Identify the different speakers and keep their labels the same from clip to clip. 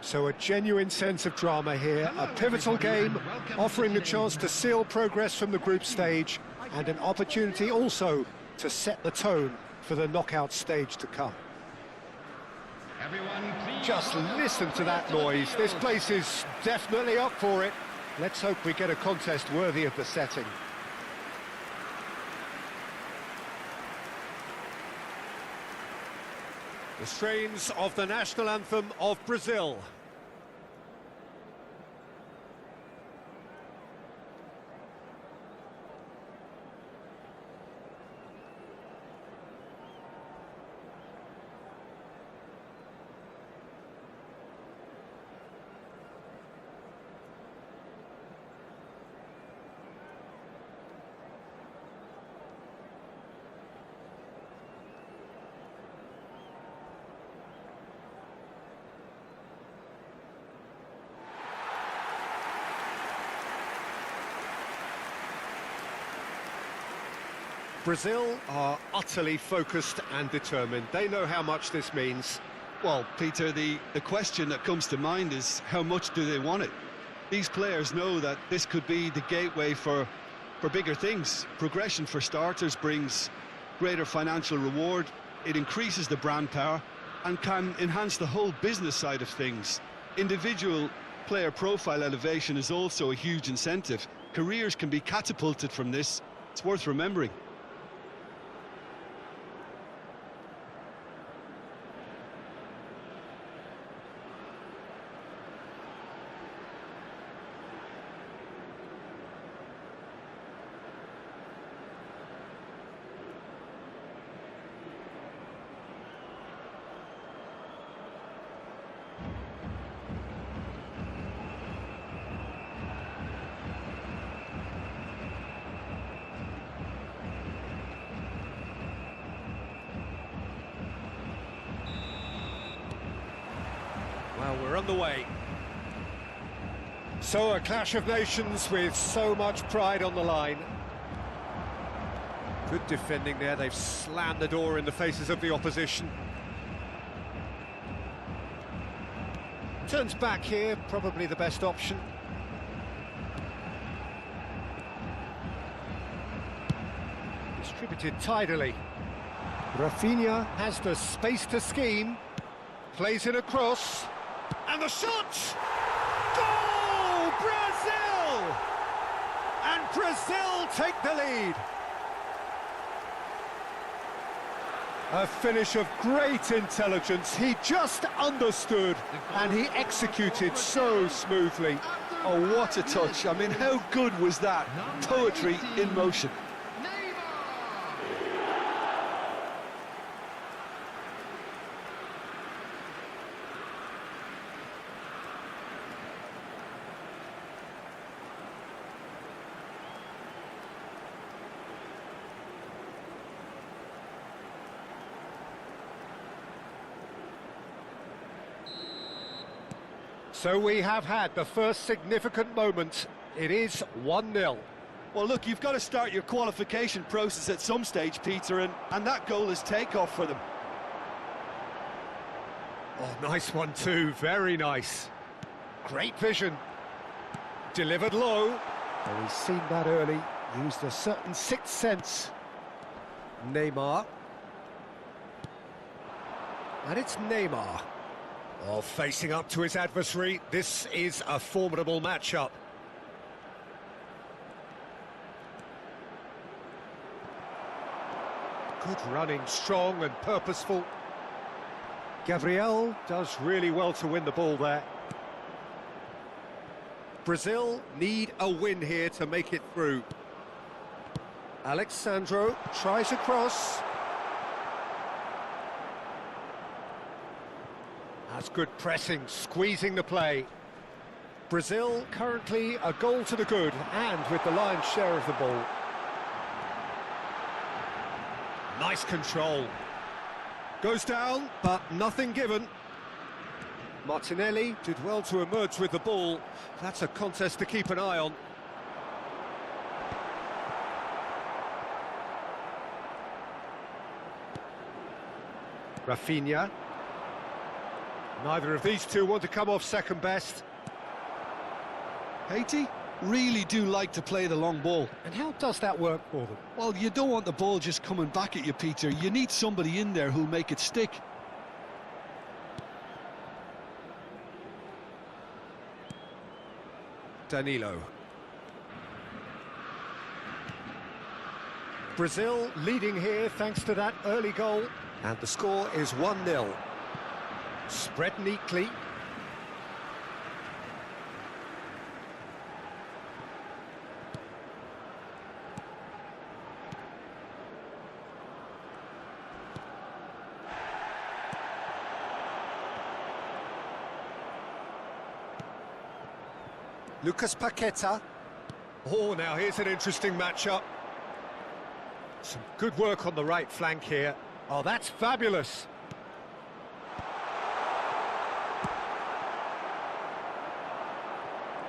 Speaker 1: So a genuine sense of drama here, a pivotal game, offering the chance to seal progress from the group stage and an opportunity also to set the tone for the knockout stage to come. Just listen to that noise. This place is definitely up for it. Let's hope we get a contest worthy of the setting. The strains of the national anthem of Brazil. Brazil are utterly focused and determined. They know how much this means.
Speaker 2: Well, Peter, the question that comes to mind is how much do they want it? These players know that this could be the gateway for bigger things. Progression, for starters, brings greater financial reward. It increases the brand power and can enhance the whole business side of things. Individual player profile elevation is also a huge incentive. Careers can be catapulted from this. It's worth remembering.
Speaker 1: Well, we're on the way. So a clash of nations with so much pride on the line. Good defending there, they've slammed the door in the faces of the opposition. Turns back here, probably the best option. Distributed tidily. Rafinha has the space to scheme. Plays it across. And the shot! Goal! Brazil! And Brazil take the lead. A finish of great intelligence. He just understood and he executed so smoothly.
Speaker 2: Oh, what a touch. I mean, how good was that? Poetry in motion.
Speaker 1: So we have had the first significant moment. It is 1-0.
Speaker 2: Well, look, you've got to start your qualification process at some stage, Peter, and that goal is takeoff for them.
Speaker 1: Oh, nice one too, very nice. Great vision. Delivered low. Oh, he's seen that early, used a certain sixth sense. Neymar. And it's Neymar. Oh, facing up to his adversary, this is a formidable matchup. Good running, strong and purposeful. Gabriel does really well to win the ball there. Brazil need a win here to make it through. Alexandro tries a cross. That's good pressing, squeezing the play. Brazil currently a goal to the good and with the lion's share of the ball. Nice control. Goes down, but nothing given. Martinelli did well to emerge with the ball. That's a contest to keep an eye on. Rafinha. Neither of these two want to come off second best.
Speaker 2: Haiti really do like to play the long ball.
Speaker 1: And how does that work for them?
Speaker 2: Well, you don't want the ball just coming back at you, Peter. You need somebody in there who'll make it stick.
Speaker 1: Danilo. Brazil leading here thanks to that early goal. And the score is 1-0. Spread neatly. Lucas Paqueta. Oh, now here's an interesting matchup. Some good work on the right flank here. Oh, that's fabulous.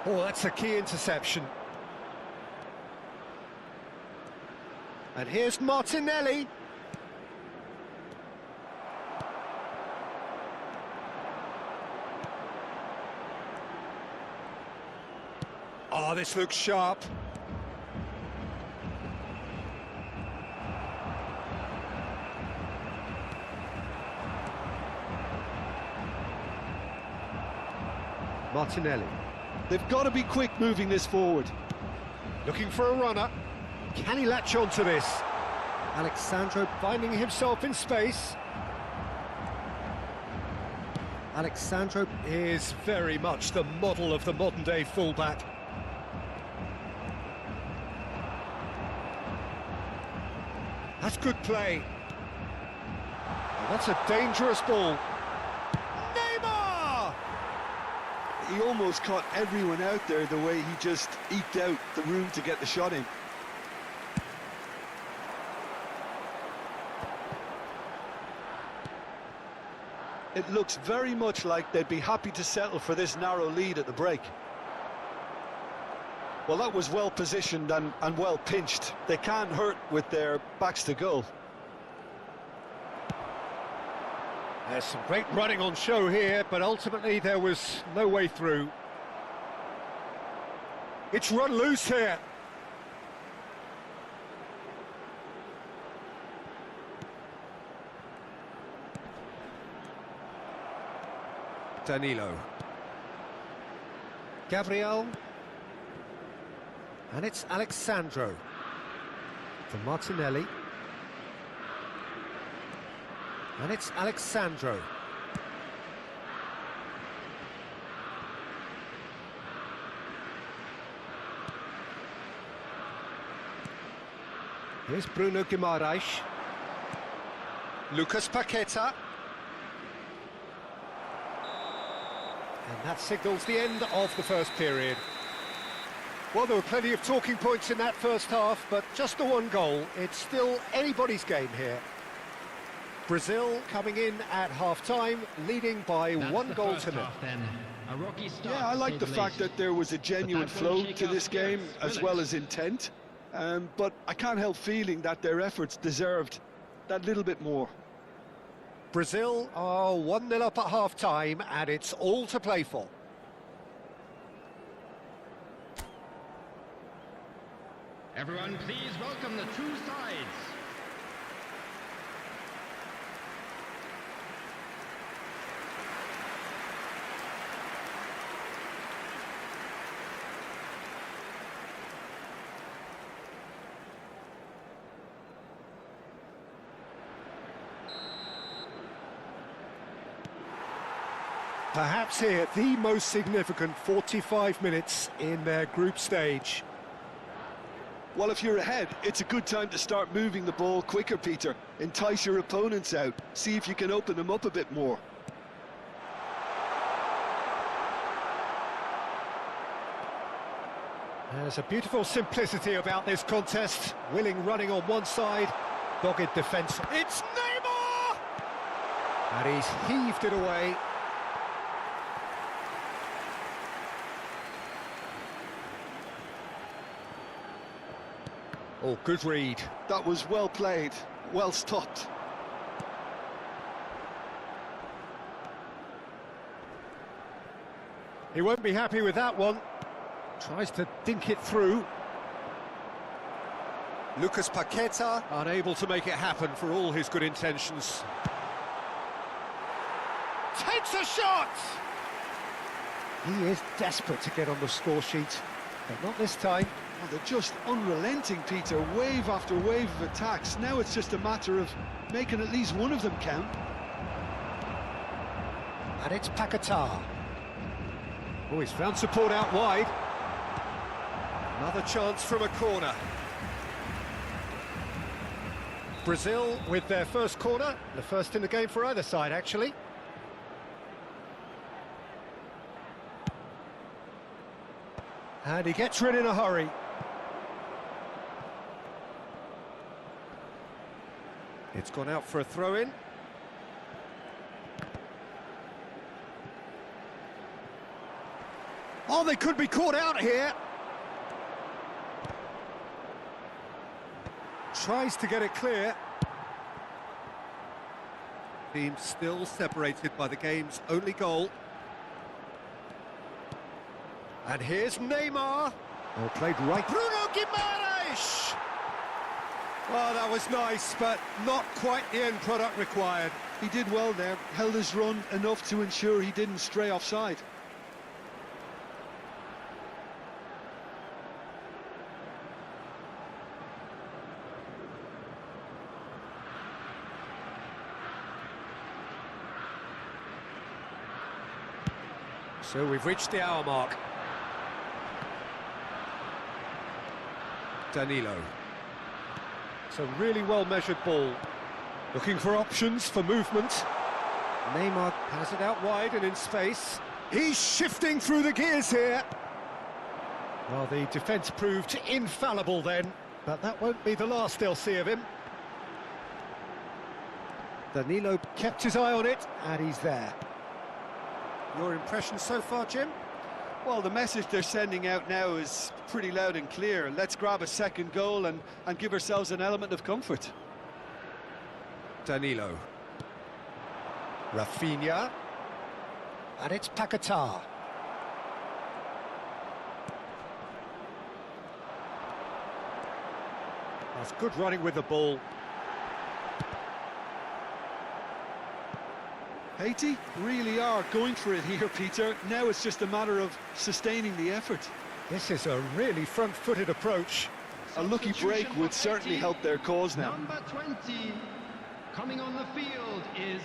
Speaker 1: Oh, that's a key interception. And here's Martinelli. Oh, this looks sharp. Martinelli.
Speaker 2: They've got to be quick moving this forward.
Speaker 1: Looking for a runner. Can he latch on to this? Alexandro finding himself in space. Alexandro is very much the model of the modern-day fullback. That's good play. Oh, that's a dangerous ball. Neymar!
Speaker 2: He almost caught everyone out there the way he just eked out the room to get the shot in. It looks very much like they'd be happy to settle for this narrow lead at the break. Well, that was well positioned and well pinched. They can't hurt with their backs to goal.
Speaker 1: There's some great running on show here, but ultimately there was no way through. It's run loose here. Danilo. Gabriel. And it's Alexandro. For Martinelli. And it's Alexandro. Here's Bruno Guimaraes. Lucas Paqueta. And that signals the end of the first period. Well, there were plenty of talking points in that first half, but just the one goal. It's still anybody's game here. Brazil coming in at half-time, leading by one goal to nil.
Speaker 2: Yeah, I like the fact that there was a genuine flow to this game, as well as intent. But I can't help feeling that their efforts deserved that little bit more.
Speaker 1: Brazil are 1-0 up at half-time, and it's all to play for.
Speaker 3: Everyone, please welcome the two sides.
Speaker 1: Perhaps here, the most significant 45 minutes in their group stage.
Speaker 2: Well, if you're ahead, it's a good time to start moving the ball quicker, Peter. Entice your opponents out. See if you can open them up a bit more.
Speaker 1: There's a beautiful simplicity about this contest. Willing running on one side, dogged defence. It's Neymar! And he's heaved it away. Oh, good read.
Speaker 2: That was well played, well stopped.
Speaker 1: He won't be happy with that one. Tries to dink it through. Lucas Paqueta unable to make it happen for all his good intentions. Takes a shot! He is desperate to get on the score sheet, but not this time.
Speaker 2: Oh, they're just unrelenting, Peter. Wave after wave of attacks. Now it's just a matter of making at least one of them count.
Speaker 1: And it's Paqueta. Oh, he's found support out wide. Another chance from a corner. Brazil with their first corner, the first in the game for either side, actually. And he gets rid in a hurry. It's gone out for a throw-in. Oh, they could be caught out here. Tries to get it clear. Team still separated by the game's only goal. And here's Neymar. Oh, played right. Bruno Guimaraes! Oh, that was nice, but not quite the end product required.
Speaker 2: He did well there, held his run enough to ensure he didn't stray offside.
Speaker 1: So we've reached the hour mark. Danilo. It's a really well-measured ball. Looking for options for movement. Neymar has it out wide and in space. He's shifting through the gears here. Well, the defence proved infallible then, but that won't be the last they'll see of him. Danilo kept his eye on it, and he's there. Your impression so far, Jim?
Speaker 2: Well, the message they're sending out now is pretty loud and clear. Let's grab a second goal and give ourselves an element of comfort.
Speaker 1: Danilo. Rafinha. And it's Paqueta. That's good running with the ball.
Speaker 2: Haiti really are going for it here, Peter. Now it's just a matter of sustaining the effort.
Speaker 1: This is a really front-footed approach.
Speaker 2: A lucky break would certainly help their cause now.
Speaker 3: Number 20 coming on the field is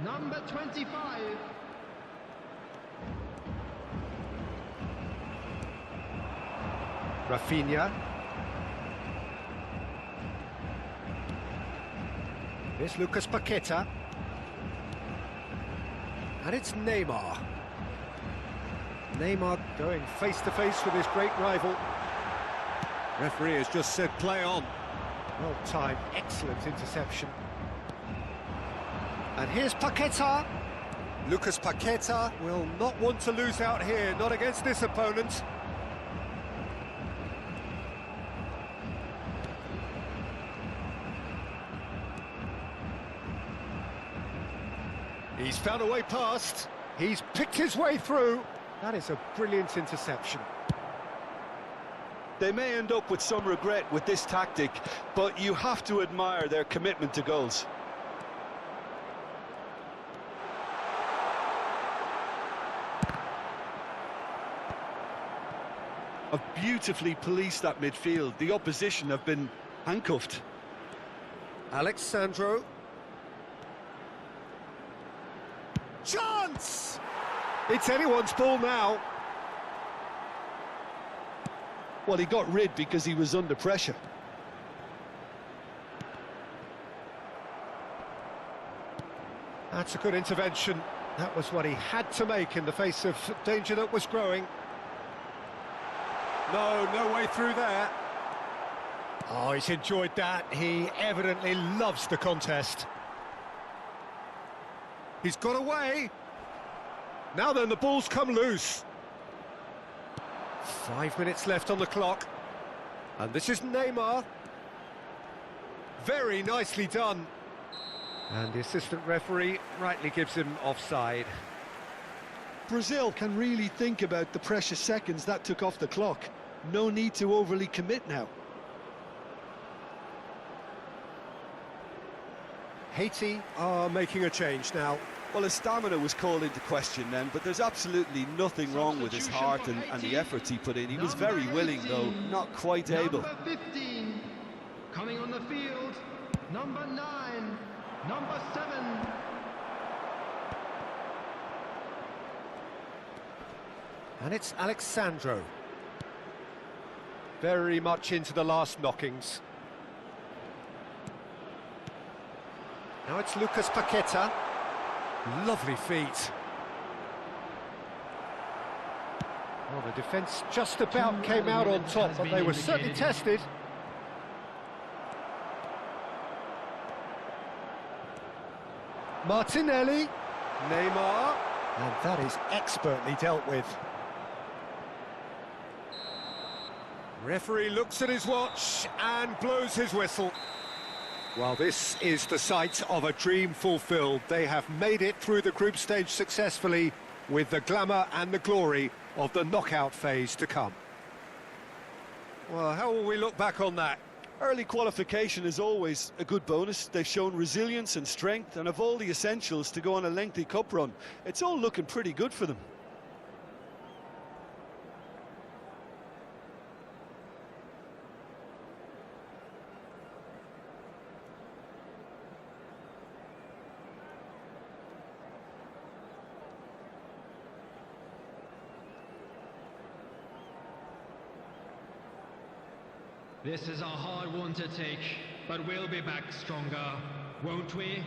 Speaker 3: number 25.
Speaker 1: Rafinha. Here's Lucas Paqueta. And it's Neymar. Neymar going face-to-face with his great rival. Referee has just said play on. Well timed, excellent interception. And here's Paqueta. Lucas Paqueta will not want to lose out here, not against this opponent. He's found a way past. He's picked his way through. That is a brilliant interception.
Speaker 2: They may end up with some regret with this tactic, but you have to admire their commitment to goals. Have beautifully policed that midfield. The opposition have been handcuffed.
Speaker 1: Alexandro. Chance! It's anyone's ball now.
Speaker 2: Well, he got rid because he was under pressure.
Speaker 1: That's a good intervention. That was what he had to make in the face of danger that was growing. No way through there. Oh, he's enjoyed that. He evidently loves the contest. He's got away. Now then, the ball's come loose. 5 minutes left on the clock. And this is Neymar. Very nicely done. And the assistant referee rightly gives him offside.
Speaker 2: Brazil can really think about the precious seconds that took off the clock. No need to overly commit now.
Speaker 1: Haiti are making a change now.
Speaker 2: Well, his stamina was called into question then, but there's absolutely nothing wrong with his heart and the efforts he put in. He was very willing, though not quite able.
Speaker 3: Number 15, coming on the field, number 9, number 7.
Speaker 1: And it's Alexandro. Very much into the last knockings. Now it's Lucas Paqueta. Lovely feet. Well, the defence just about came out on top, but they were certainly tested. Martinelli. Neymar. And that is expertly dealt with. Referee looks at his watch and blows his whistle. Well, this is the sight of a dream fulfilled. They have made it through the group stage successfully, with the glamour and the glory of the knockout phase to come. Well, how will we look back on that?
Speaker 2: Early qualification is always a good bonus. They've shown resilience and strength and have all the essentials to go on a lengthy cup run. It's all looking pretty good for them.
Speaker 3: This is a hard one to take, but we'll be back stronger, won't we?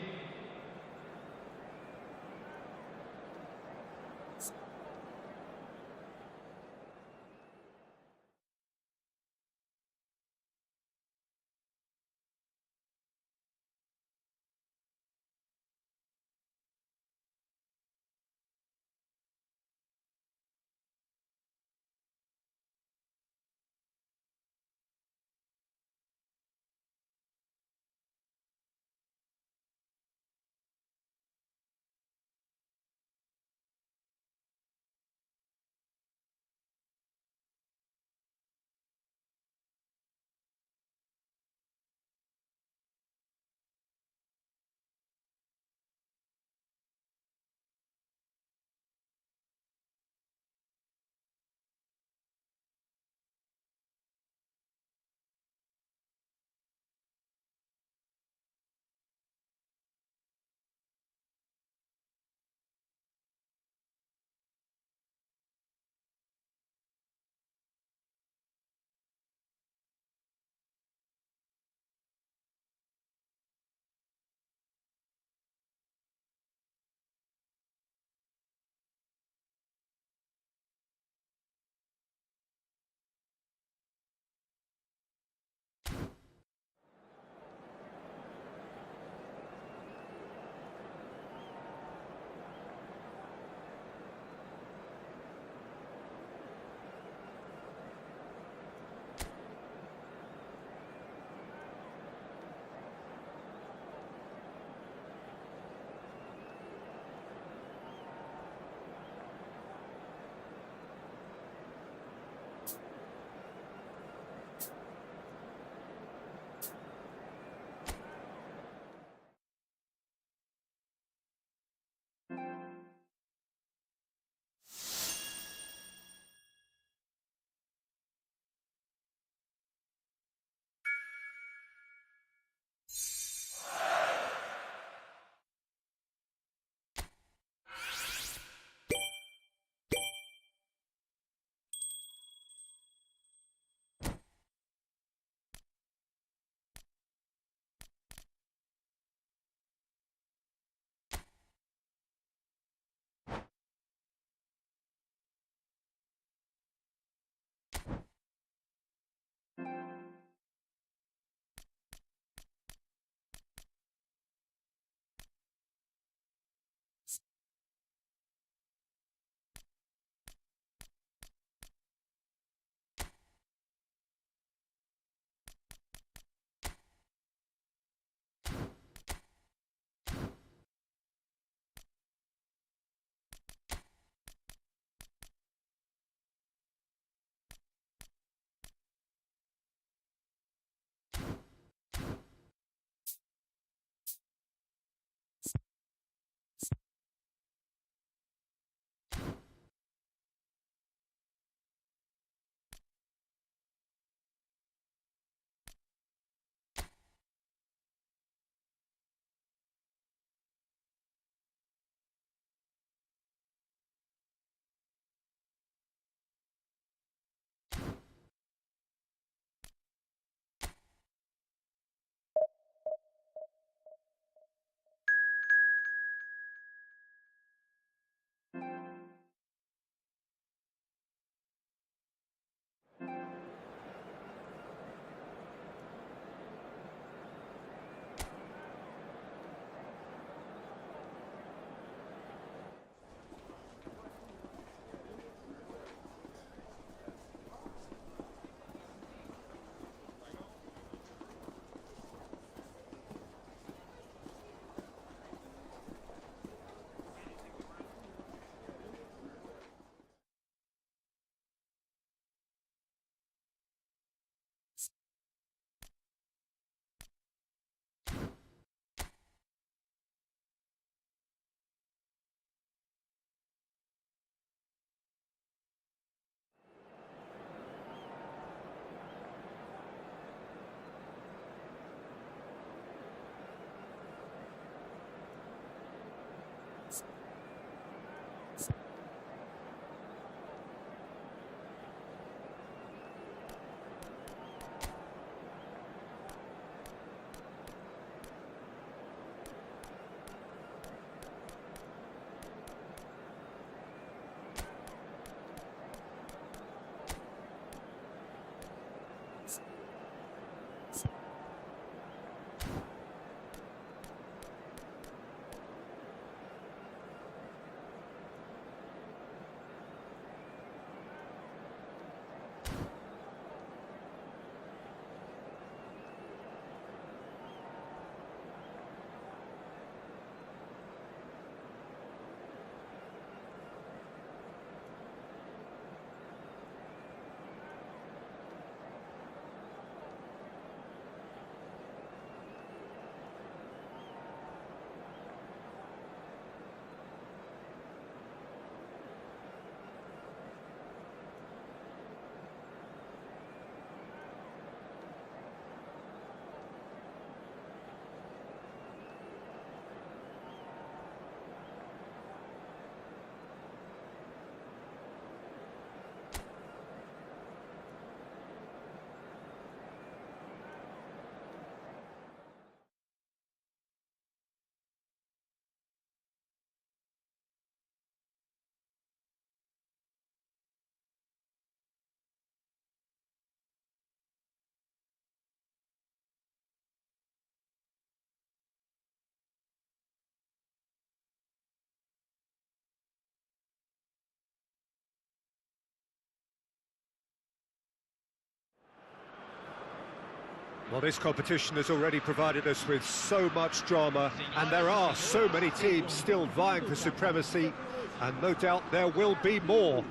Speaker 1: Well, this competition has already provided us with so much drama, and there are so many teams still vying for supremacy, and no doubt there will be more.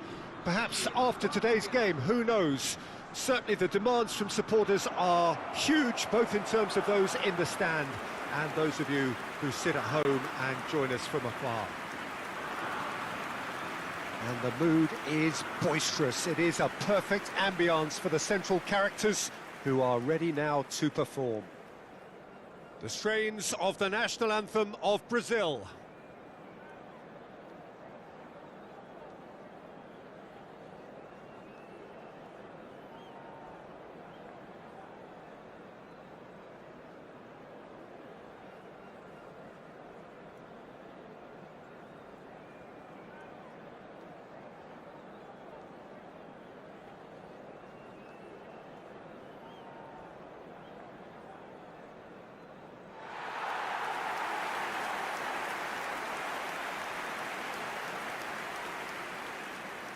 Speaker 1: Perhaps after today's game, who knows? Certainly the demands from supporters are huge, both in terms of those in the stand and those of you who sit at home and join us from afar. And the mood is boisterous. It is a perfect ambience for the central characters, who are ready now to perform. The strains of the national anthem of Brazil.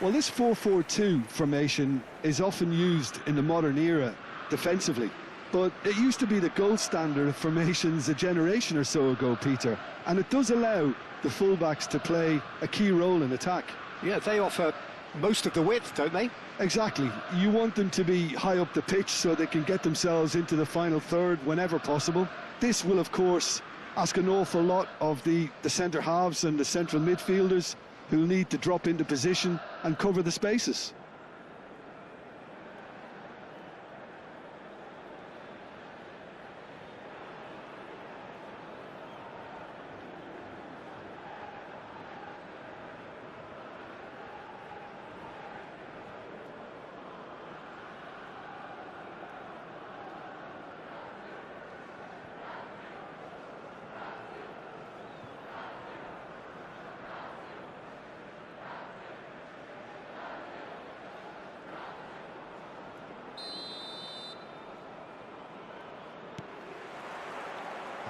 Speaker 2: Well, this 4-4-2 formation is often used in the modern era defensively, but it used to be the gold standard of formations a generation or so ago, Peter, and it does allow the fullbacks to play a key role in attack.
Speaker 1: Yeah, they offer most of the width, don't they?
Speaker 2: Exactly. You want them to be high up the pitch so they can get themselves into the final third whenever possible. This will, of course, ask an awful lot of the centre halves and the central midfielders, who'll need to drop into position and cover the spaces.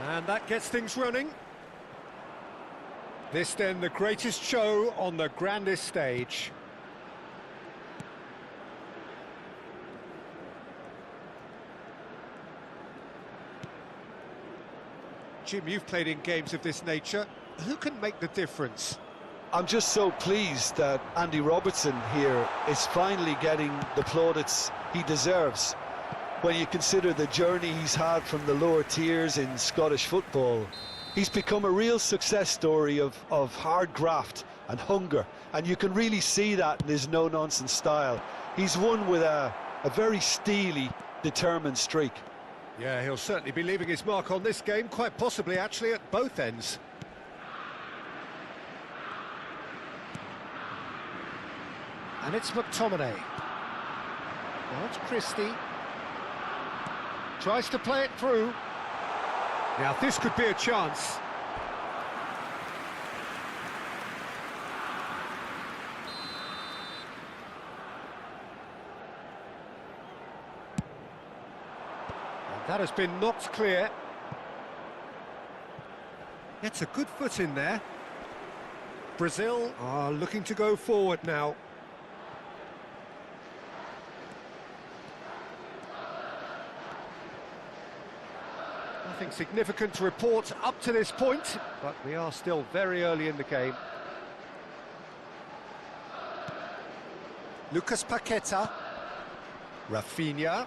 Speaker 1: And that gets things running. This then the greatest show on the grandest stage. Jim, you've played in games of this nature. Who can make the difference?
Speaker 4: I'm just so pleased that Andy Robertson here is finally getting the plaudits he deserves. When you consider the journey he's had from the lower tiers in Scottish football, he's become a real success story of hard graft and hunger, and you can really see that in his no-nonsense style. He's won with a very steely, determined streak.
Speaker 1: Yeah, he'll certainly be leaving his mark on this game, quite possibly actually at both ends. And it's McTominay. Now it's Christie. Tries to play it through. Now this could be a chance. And that has been knocked clear. Gets a good foot in there. Brazil are looking to go forward now. Nothing significant to report up to this point, but we are still very early in the game. Lucas Paqueta. Rafinha.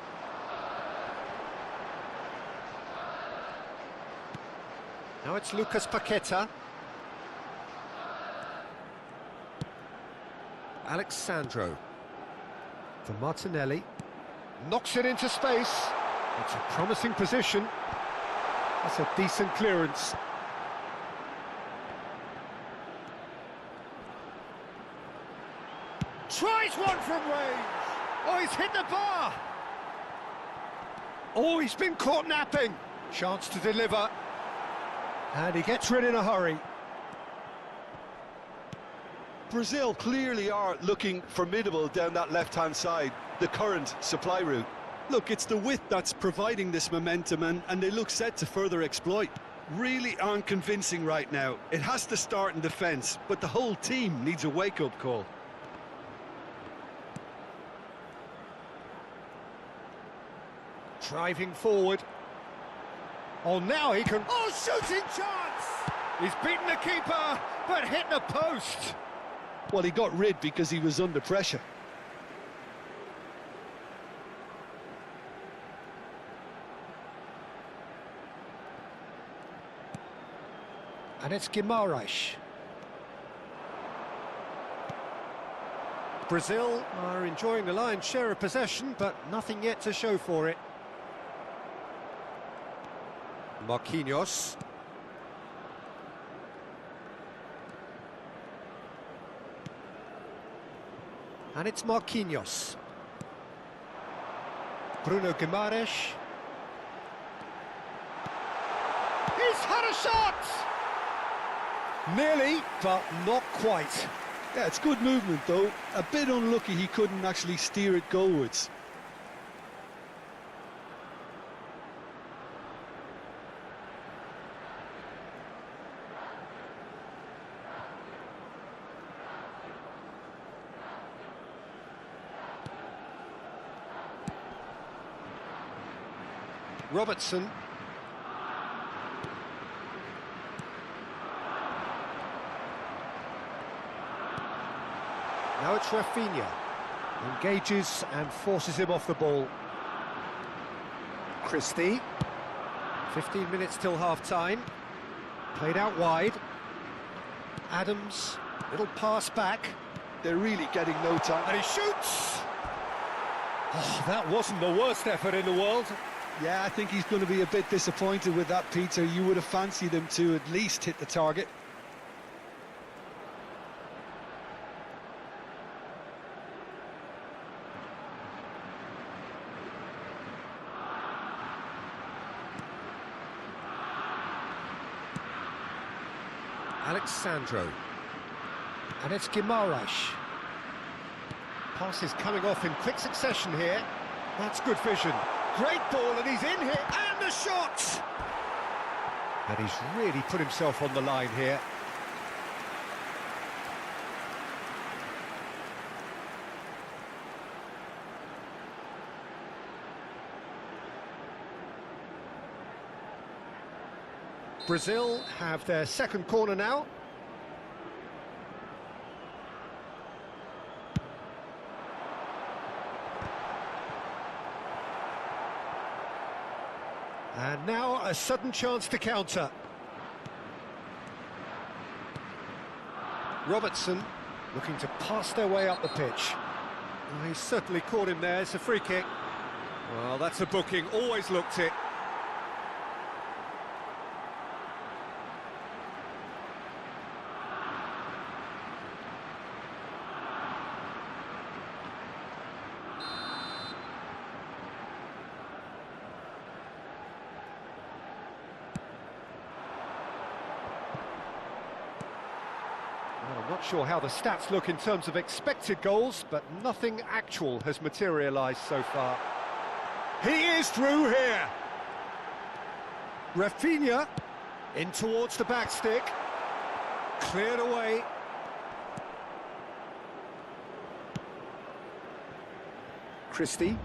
Speaker 1: Now it's Lucas Paqueta. Alexandro. For Martinelli. Knocks it into space. It's a promising position. That's a decent clearance. Tries one from range. Oh, he's hit the bar. Oh, he's been caught napping. Chance to deliver. And he gets rid in a hurry.
Speaker 2: Brazil clearly are looking formidable down that left-hand side, the current supply route. Look, it's the width that's providing this momentum, and they look set to further exploit. Really aren't convincing right now. It has to start in defence, but the whole team needs a wake-up call.
Speaker 1: Driving forward. Oh, now he can... Oh, shooting chance! He's beaten the keeper, but hit the post.
Speaker 4: Well, he got rid because he was under pressure.
Speaker 1: And it's Guimaraes. Brazil are enjoying the lion's share of possession, but nothing yet to show for it. Marquinhos. And it's Marquinhos. Bruno Guimaraes. He's had a shot! Nearly, but not quite.
Speaker 4: Yeah, it's good movement though. A bit unlucky he couldn't actually steer it goalwards.
Speaker 1: Robertson. Now it's Rafinha. Engages and forces him off the ball. Christie. 15 minutes till half-time. Played out wide. Adams. Little pass back.
Speaker 4: They're really getting no time.
Speaker 1: And he shoots! Oh, that wasn't the worst effort in the world.
Speaker 4: Yeah, I think he's going to be a bit disappointed with that, Peter. You would have fancied him to at least hit the target.
Speaker 1: Alexandro. And it's Guimaraes. Pass is coming off in quick succession here. That's good vision. Great ball, and he's in here, and the shot! And he's really put himself on the line here. Brazil have their second corner now. And now a sudden chance to counter. Robertson looking to pass their way up the pitch. Well, he certainly caught him there. It's a free kick. Well, that's a booking. Always looked it. Well, I'm not sure how the stats look in terms of expected goals, but nothing actual has materialised so far. He is through here. Rafinha in towards the back stick. Cleared away. Christie.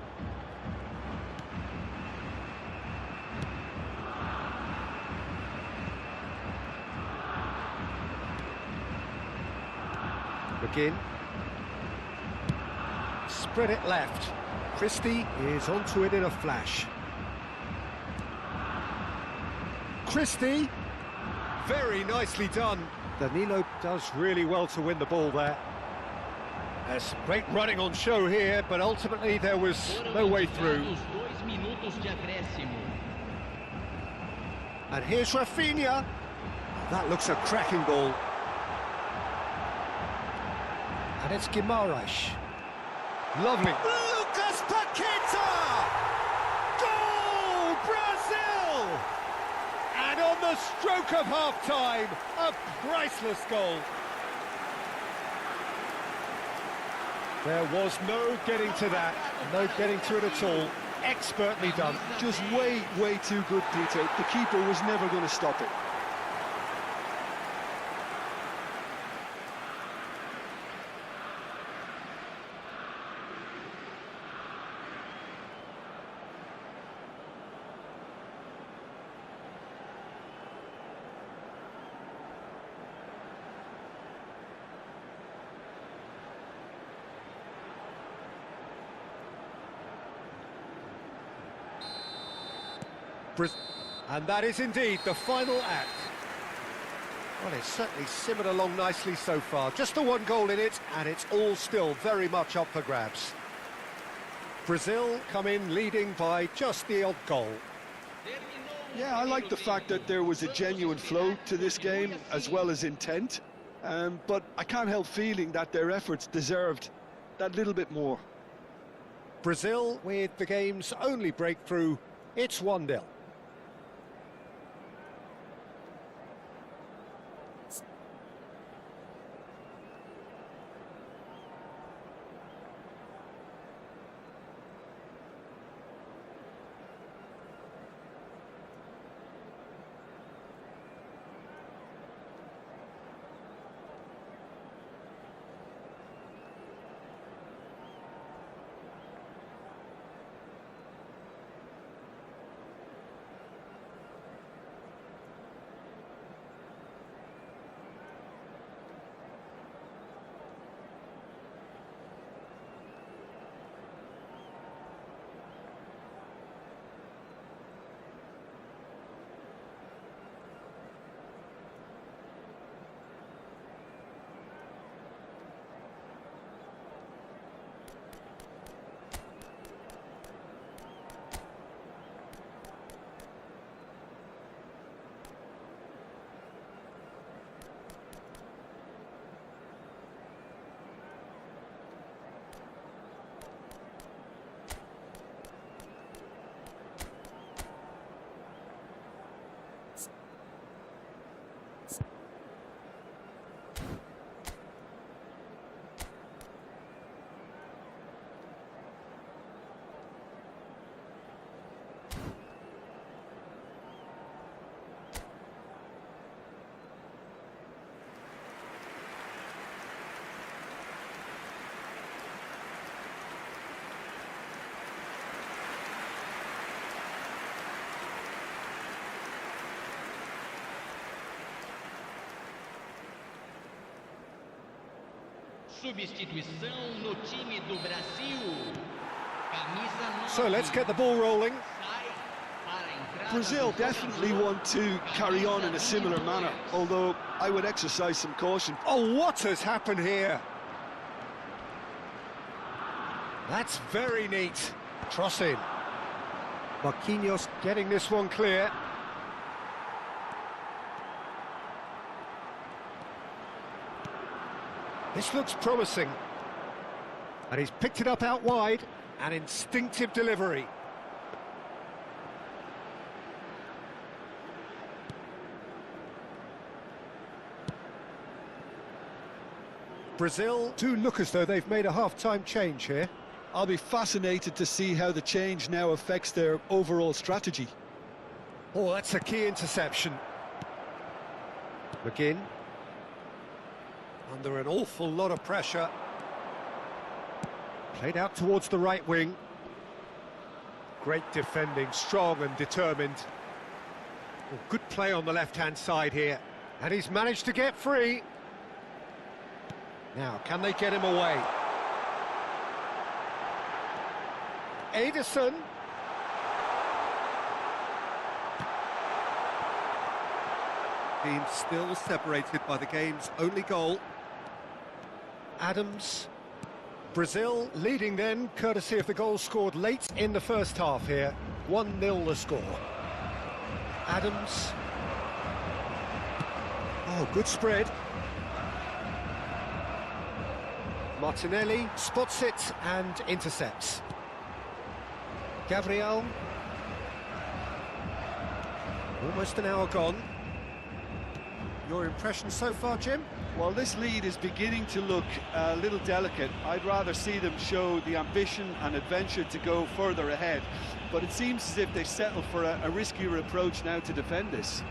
Speaker 1: McGinn. Spread it left. Christie is onto it in a flash. Christie. Very nicely done. Danilo does really well to win the ball there. There's great running on show here, but ultimately there was no way through. And here's Rafinha. That looks a cracking ball. And it's Guimaraes. Lovely. Lucas Paqueta! Goal, Brazil! And on the stroke of half-time, a priceless goal. There was no getting to that, no getting to it at all. Expertly done.
Speaker 4: Just way too good, Peter. The keeper was never going to stop it.
Speaker 1: And that is indeed the final act. Well, it's certainly simmered along nicely so far. Just the one goal in it, and it's all still very much up for grabs. Brazil come in leading by just the odd goal.
Speaker 2: Yeah, I like the fact that there was a genuine flow to this game as well as intent. But I can't help feeling that their efforts deserved that little bit more.
Speaker 1: Brazil with the game's only breakthrough. It's 1-0.
Speaker 3: Substituição no time do Brasil. Camisa
Speaker 1: So let's get the ball rolling.
Speaker 2: Brazil definitely want to carry on in a similar manner, although I would exercise some caution.
Speaker 1: Oh, what has happened here? That's very neat. Cross in. Marquinhos getting this one clear. This looks promising. And he's picked it up out wide. An instinctive delivery. Brazil do look as though they've made a half-time change here.
Speaker 2: I'll be fascinated to see how the change now affects their overall strategy.
Speaker 1: Oh, that's a key interception. McGinn. Under an awful lot of pressure. Played out towards the right wing. Great defending, strong and determined. Oh, good play on the left-hand side here. And he's managed to get free. Now, can they get him away? Ederson. Team still separated by the game's only goal. Adams. Brazil leading then, courtesy of the goal scored late in the first half here. 1-0 the score. Adams. Oh, good spread. Martinelli spots it and intercepts. Gabriel. Almost an hour gone. Your impression so far, Jim?
Speaker 2: Well, this lead is beginning to look a little delicate. I'd rather see them show the ambition and adventure to go further ahead. But it seems as if they've settled for a riskier approach now to defend this.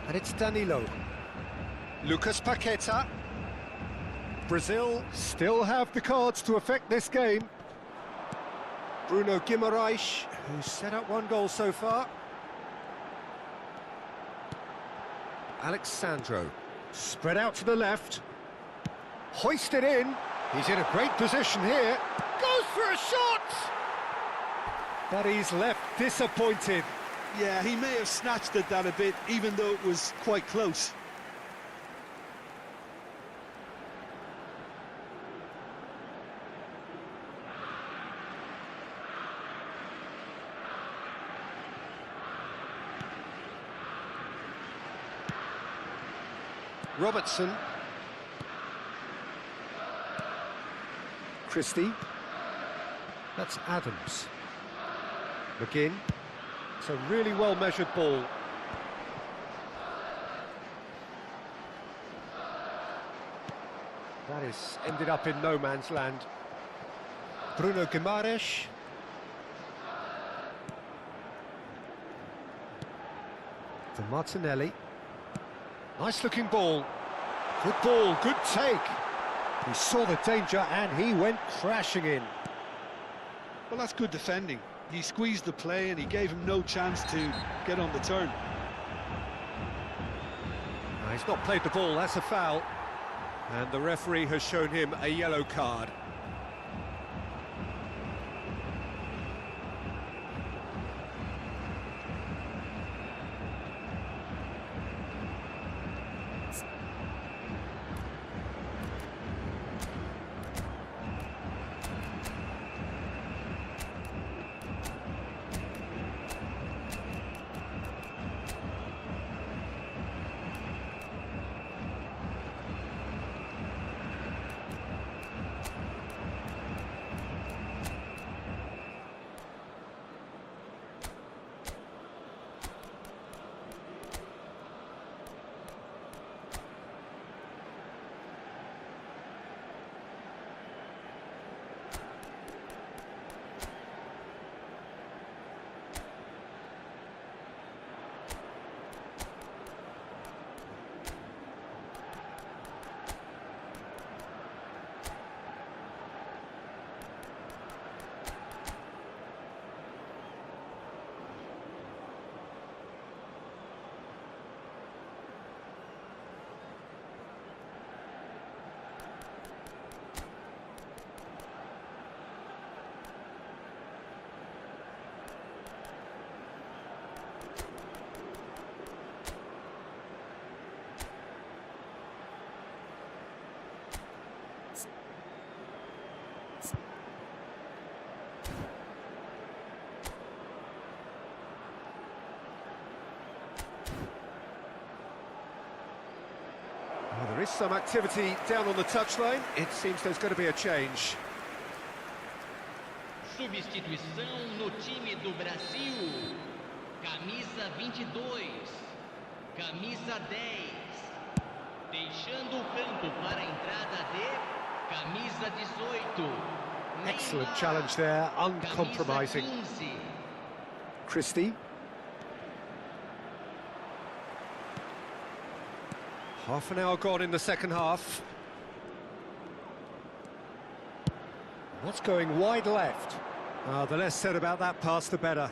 Speaker 1: And it's Danilo. Lucas Paqueta. Brazil still have the cards to affect this game. Bruno Guimaraes, who's set up one goal so far. Alexandro, spread out to the left. Hoisted in. He's in a great position here. Goes for a shot! But he's left disappointed.
Speaker 2: Yeah, he may have snatched at that a bit, even though it was quite close.
Speaker 1: Robertson. Christie. That's Adams. McGinn. It's a really well-measured ball. That is ended up in no man's land. Bruno Guimaraes. To Martinelli. Nice-looking ball. Good ball, good take. He saw the danger and he went crashing in.
Speaker 2: Well, that's good defending. He squeezed the play and he gave him no chance to get on the turn.
Speaker 1: He's not played the ball, that's a foul. And the referee has shown him a yellow card. Well, there is some activity down on the touchline. It seems there's going to be a change.
Speaker 5: Substituição no time do Brasil. Camisa 22. Camisa 10. Deixando o campo para a entrada de camisa 18.
Speaker 1: Excellent challenge there, uncompromising.
Speaker 5: Camisa 15.
Speaker 1: Christie. Half an hour gone in the second half. What's going wide left? The less said about that pass, the better.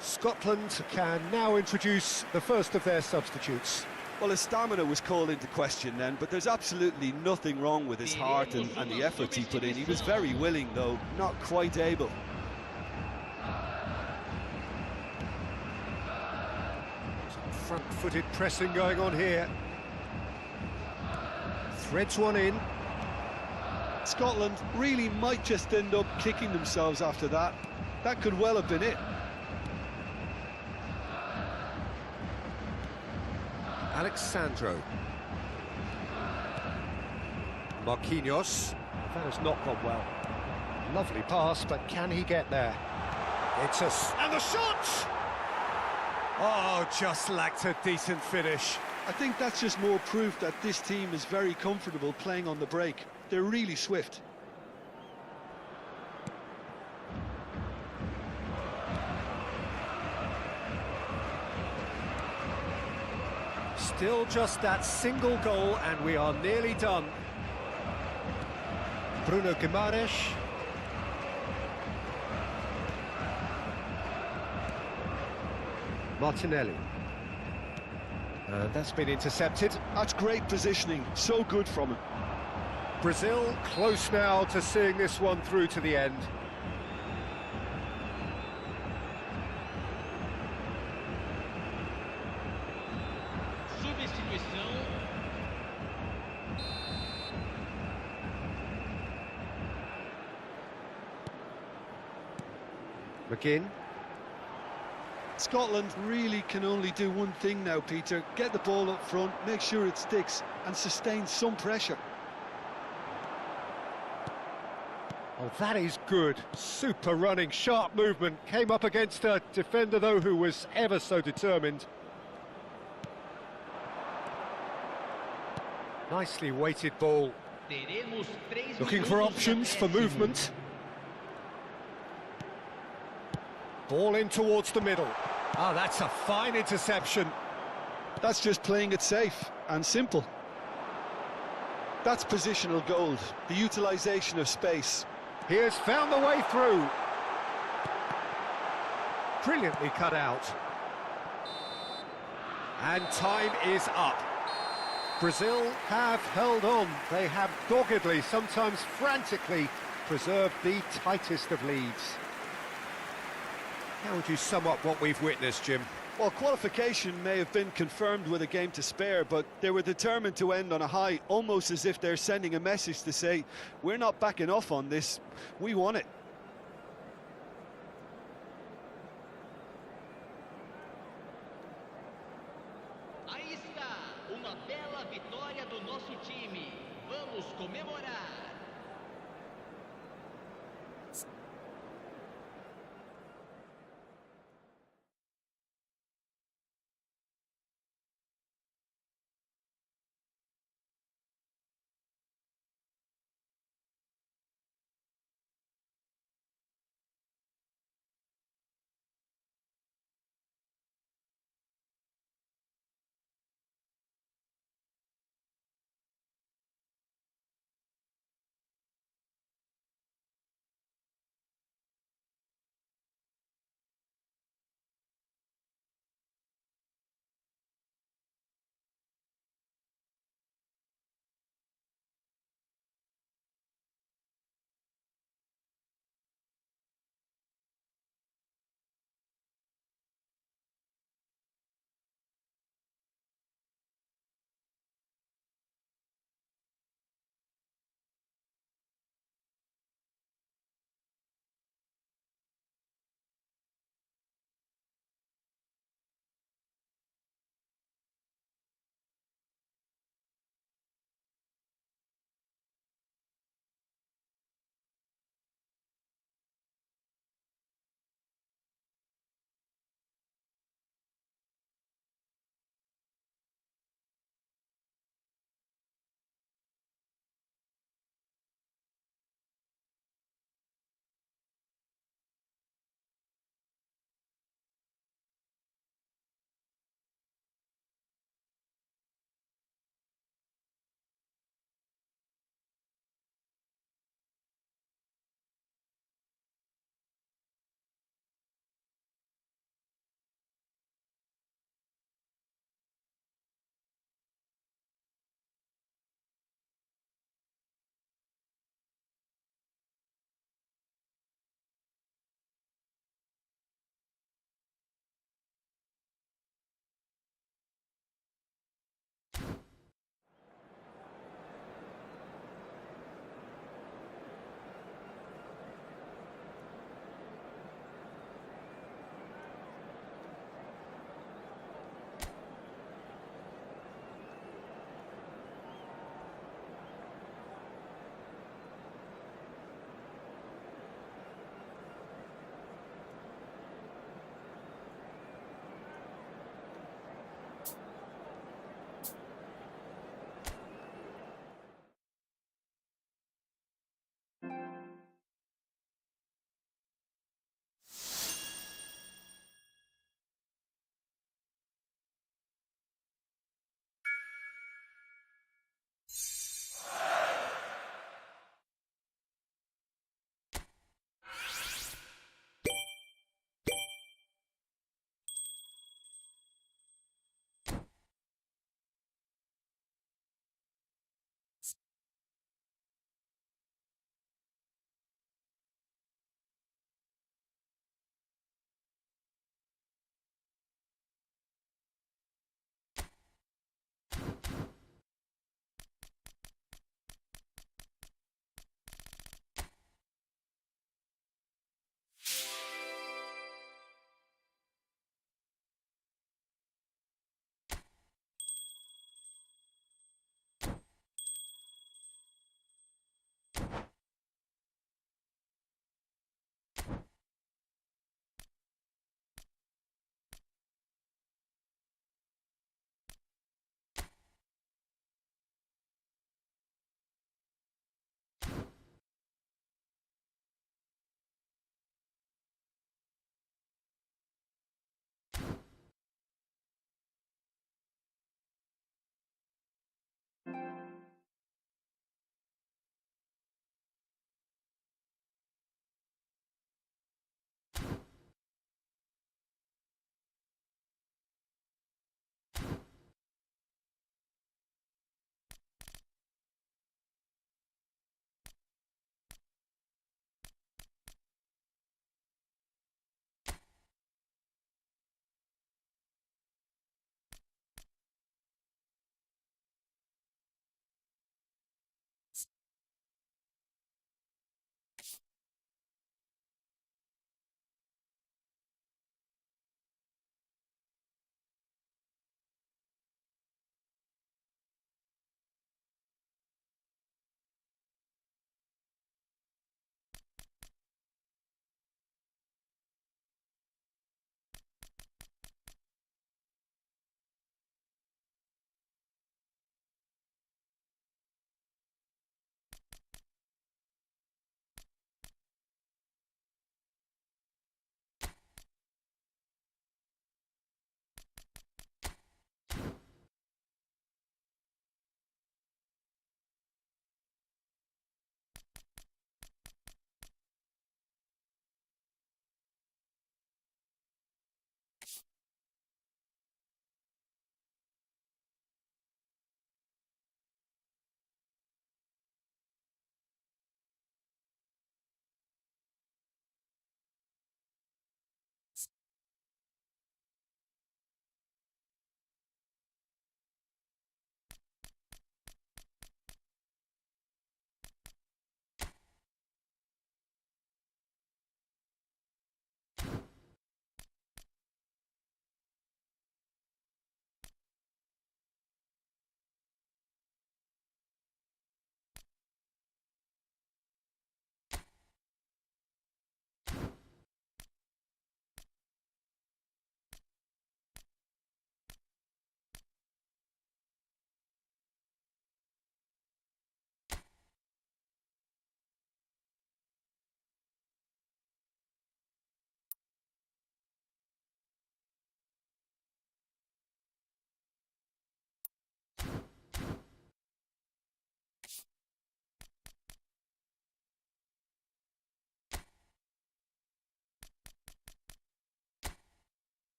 Speaker 1: Scotland can now introduce the first of their substitutes.
Speaker 2: Well, his stamina was called into question then, but there's absolutely nothing wrong with his heart and the effort he put in. He was very willing, though, not quite able.
Speaker 1: Front-footed pressing going on here. Threads one in.
Speaker 2: Scotland really might just end up kicking themselves after that. That could well have been it.
Speaker 1: Alexandro. Marquinhos. That has not gone well. Lovely pass, but can he get there? It's a... And the shot! Oh, just lacked a decent finish.
Speaker 2: I think that's just more proof that this team is very comfortable playing on the break. They're really swift.
Speaker 1: Still just that single goal and we are nearly done. Bruno Guimaraes. Martinelli. That's been intercepted.
Speaker 2: That's great positioning, so good from him.
Speaker 1: Brazil close now to seeing this one through to the end. McGinn.
Speaker 4: Scotland really can only do one thing now, Peter. Get the ball up front, make sure it sticks, and sustain some pressure.
Speaker 1: Oh, that is good. Super running, sharp movement. Came up against a defender, though, who was ever so determined. Nicely weighted ball.
Speaker 5: Teremos 3
Speaker 1: Looking for
Speaker 5: minutos de
Speaker 1: options for
Speaker 5: acréscimo.
Speaker 1: movement. Ball in towards the middle. Ah, that's a fine interception.
Speaker 4: That's just playing it safe and simple. That's positional gold, the utilisation of space.
Speaker 1: He has found the way through. Brilliantly cut out. And time is up. Brazil have held on. They have doggedly, sometimes frantically, preserved the tightest of leads. How would you sum up what we've witnessed, Jim?
Speaker 4: Well, qualification may have been confirmed with a game to spare, but they were determined to end on a high, almost as if they're sending a message to say, we're not backing off on this, we won it.
Speaker 5: Aí está, uma bela vitória do nosso time. Vamos comemorar.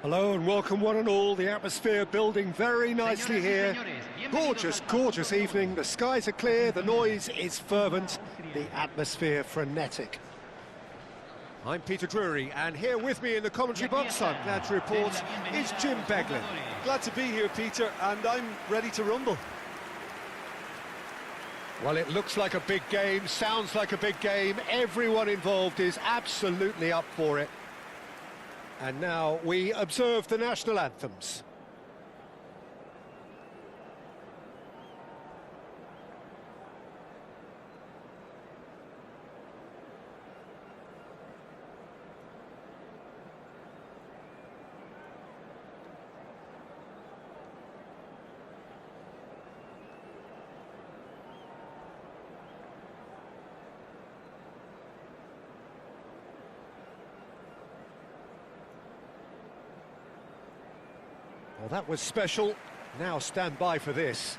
Speaker 1: Hello and welcome one and all. The atmosphere building very nicely here. Gorgeous, gorgeous evening. The skies are clear, the noise is fervent, the atmosphere frenetic. I'm Peter Drury, and here with me in the commentary box, I'm glad to report, is Jim Beglin.
Speaker 4: Glad to be here, Peter, and I'm ready to rumble.
Speaker 1: Well, it looks like a big game, sounds like a big game. Everyone involved is absolutely up for it. And now we observe the national anthems. Well, that was special. Now stand by for this.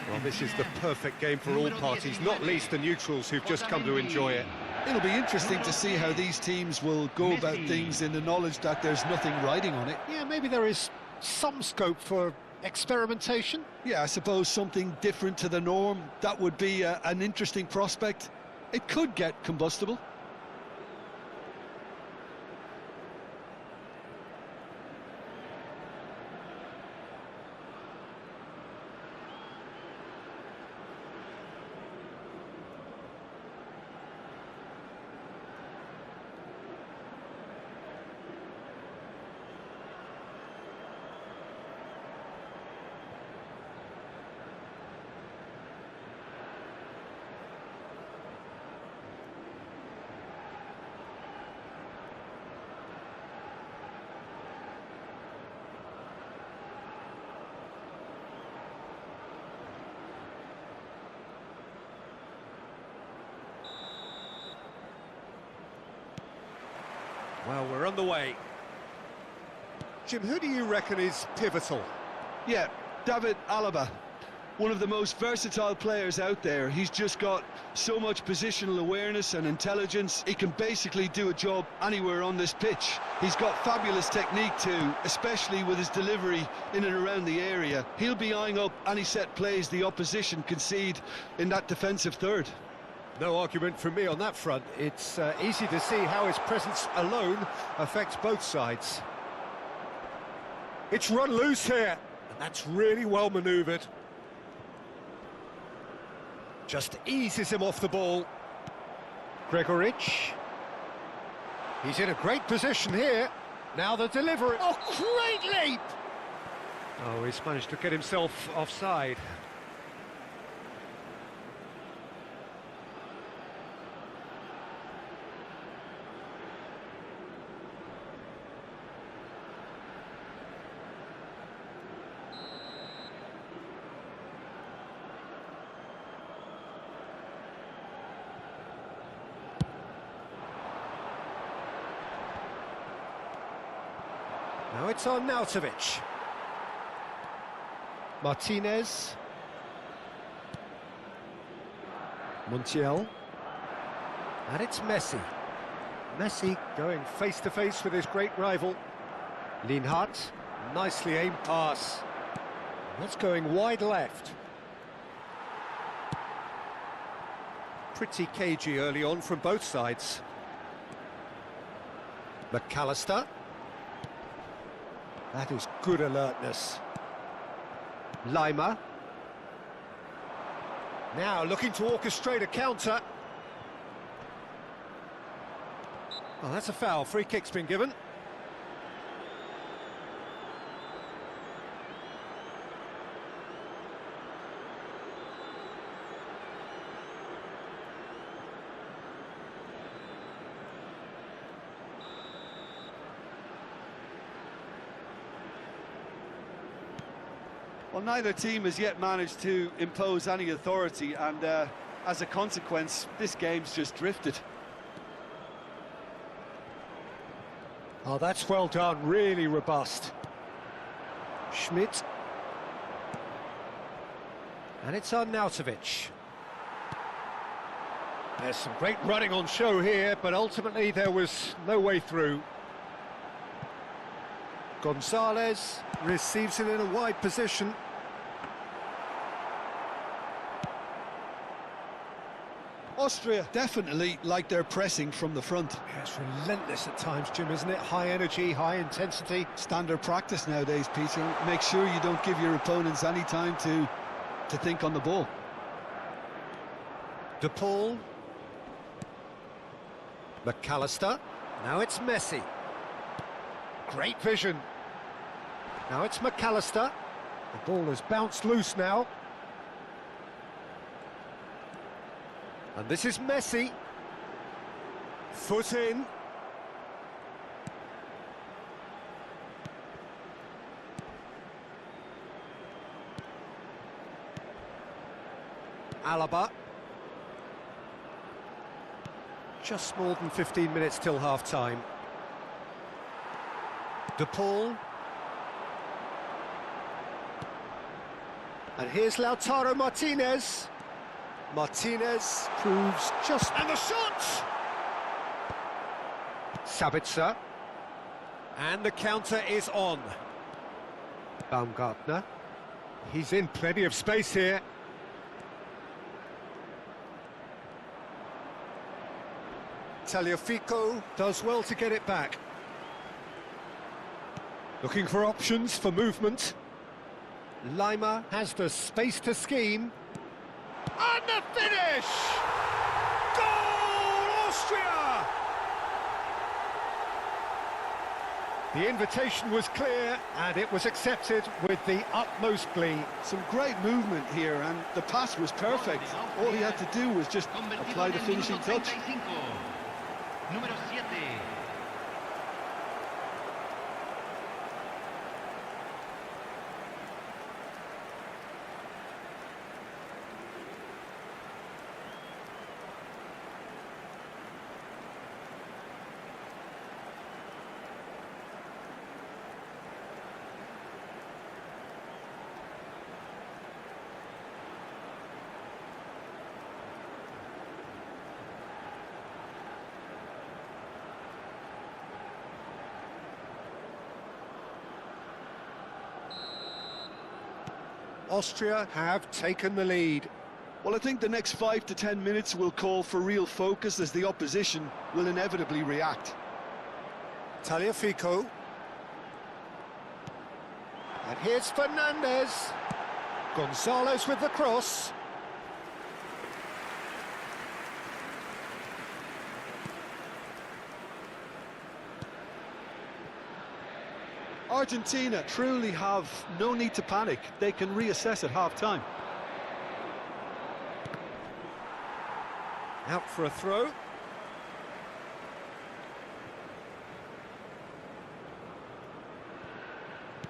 Speaker 1: Well, this is the perfect game for all parties, not least the neutrals who've just come to enjoy it.
Speaker 4: It'll be interesting to see how these teams will go about things in the knowledge that there's nothing riding on it.
Speaker 1: Yeah, maybe there is some scope for experimentation.
Speaker 4: Yeah, I suppose something different to the norm. That would be an interesting prospect. It could get combustible.
Speaker 1: Well, we're on the way. Jim, who do you reckon is pivotal?
Speaker 2: Yeah, David Alaba, one of the most versatile players out there. He's just got so much positional awareness and intelligence. He can basically do a job anywhere on this pitch. He's got fabulous technique too, especially with his delivery in and around the area. He'll be eyeing up any set plays the opposition concede in that defensive third.
Speaker 1: No argument from me on that front. It's easy to see how his presence alone affects both sides. It's run loose here, and that's really well manoeuvred. Just eases him off the ball. Gregorich. He's in a great position here. Now the delivery. Oh, great leap! Oh, he's managed to get himself offside. Now it's on Nautovic. Martinez. Montiel. And it's Messi. Messi going face-to-face with his great rival. Lienhart. Nicely aimed pass. That's going wide left. Pretty cagey early on from both sides. McAllister. That is good alertness. Lima. Now looking to orchestrate a counter. Oh, that's a foul. Free kick's been given.
Speaker 4: Well, neither team has yet managed to impose any authority, and as a consequence, this game's just drifted.
Speaker 1: Oh, that's well done, really robust. Schmidt. And it's on Nautovic. There's some great running on show here, but ultimately there was no way through. Gonzalez receives it in a wide position.
Speaker 2: Austria definitely like their pressing from the front.
Speaker 1: Yeah, it's relentless at times, Jim, isn't it? High energy, high intensity.
Speaker 2: Standard practice nowadays, Peter. Make sure you don't give your opponents any time to think on the ball.
Speaker 1: De Paul. McAllister. Now it's Messi. Great vision. Now it's McAllister. The ball has bounced loose now. And this is Messi. Foot in. Alaba. Just more than 15 minutes till half-time. De Paul. And here's Lautaro Martinez. Martinez proves just... And the shot! Sabitzer. And the counter is on. Baumgartner. He's in plenty of space here. Tagliafico does well to get it back. Looking for options for movement. Lima has the space to scheme. And the finish! Goal, Austria! The invitation was clear, and it was accepted with the utmost glee.
Speaker 2: Some great movement here, and the pass was perfect. All he had to do was just apply the finishing touch.
Speaker 3: Número 7.
Speaker 1: Austria have taken the lead.
Speaker 4: Well, I think the next 5 to 10 minutes will call for real focus as the opposition will inevitably react.
Speaker 1: Tagliafico. And here's Fernandez. Gonzalez with the cross.
Speaker 4: Argentina truly have no need to panic. They can reassess at half-time.
Speaker 1: Out for a throw.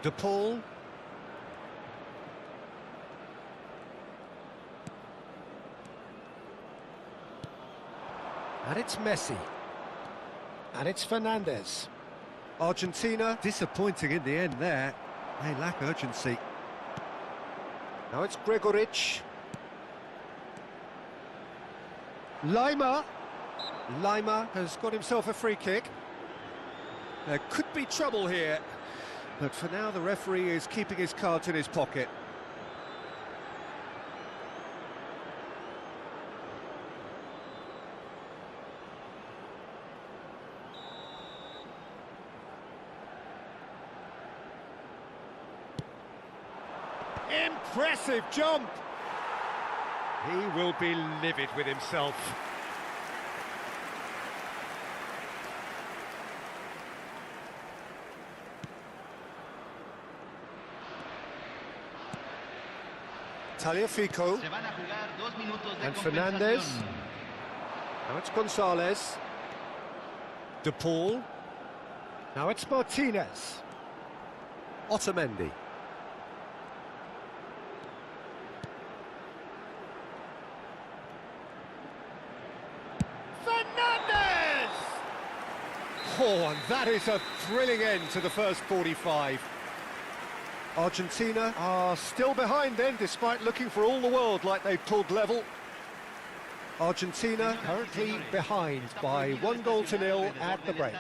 Speaker 1: De Paul. And it's Messi. And it's Fernandez. Argentina disappointing in the end there. They lack urgency. Now it's Gregoric. Lima. Lima has got himself a free kick. There could be trouble here. But for now, the referee is keeping his cards in his pocket. Impressive jump! He will be livid with himself. Tagliafico.
Speaker 5: Se van a jugar 2 minutos de
Speaker 1: And Fernandez.
Speaker 5: compensación.
Speaker 1: Now it's Gonzalez. De Paul. Now it's Martinez. Otamendi. Fernandez! Oh, and that is a thrilling end to the first 45. Argentina are still behind then, despite looking for all the world like they pulled level. Argentina currently behind by 1-0 at the break.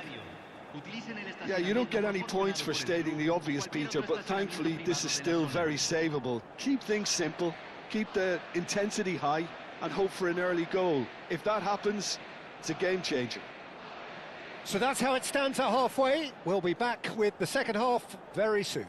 Speaker 4: Yeah, you don't get any points for stating the obvious, Peter, but thankfully this is still very savable. Keep things simple, keep the intensity high, and hope for an early goal. If that happens, it's a game changer.
Speaker 1: So that's how it stands at halfway. We'll be back with the second half very soon.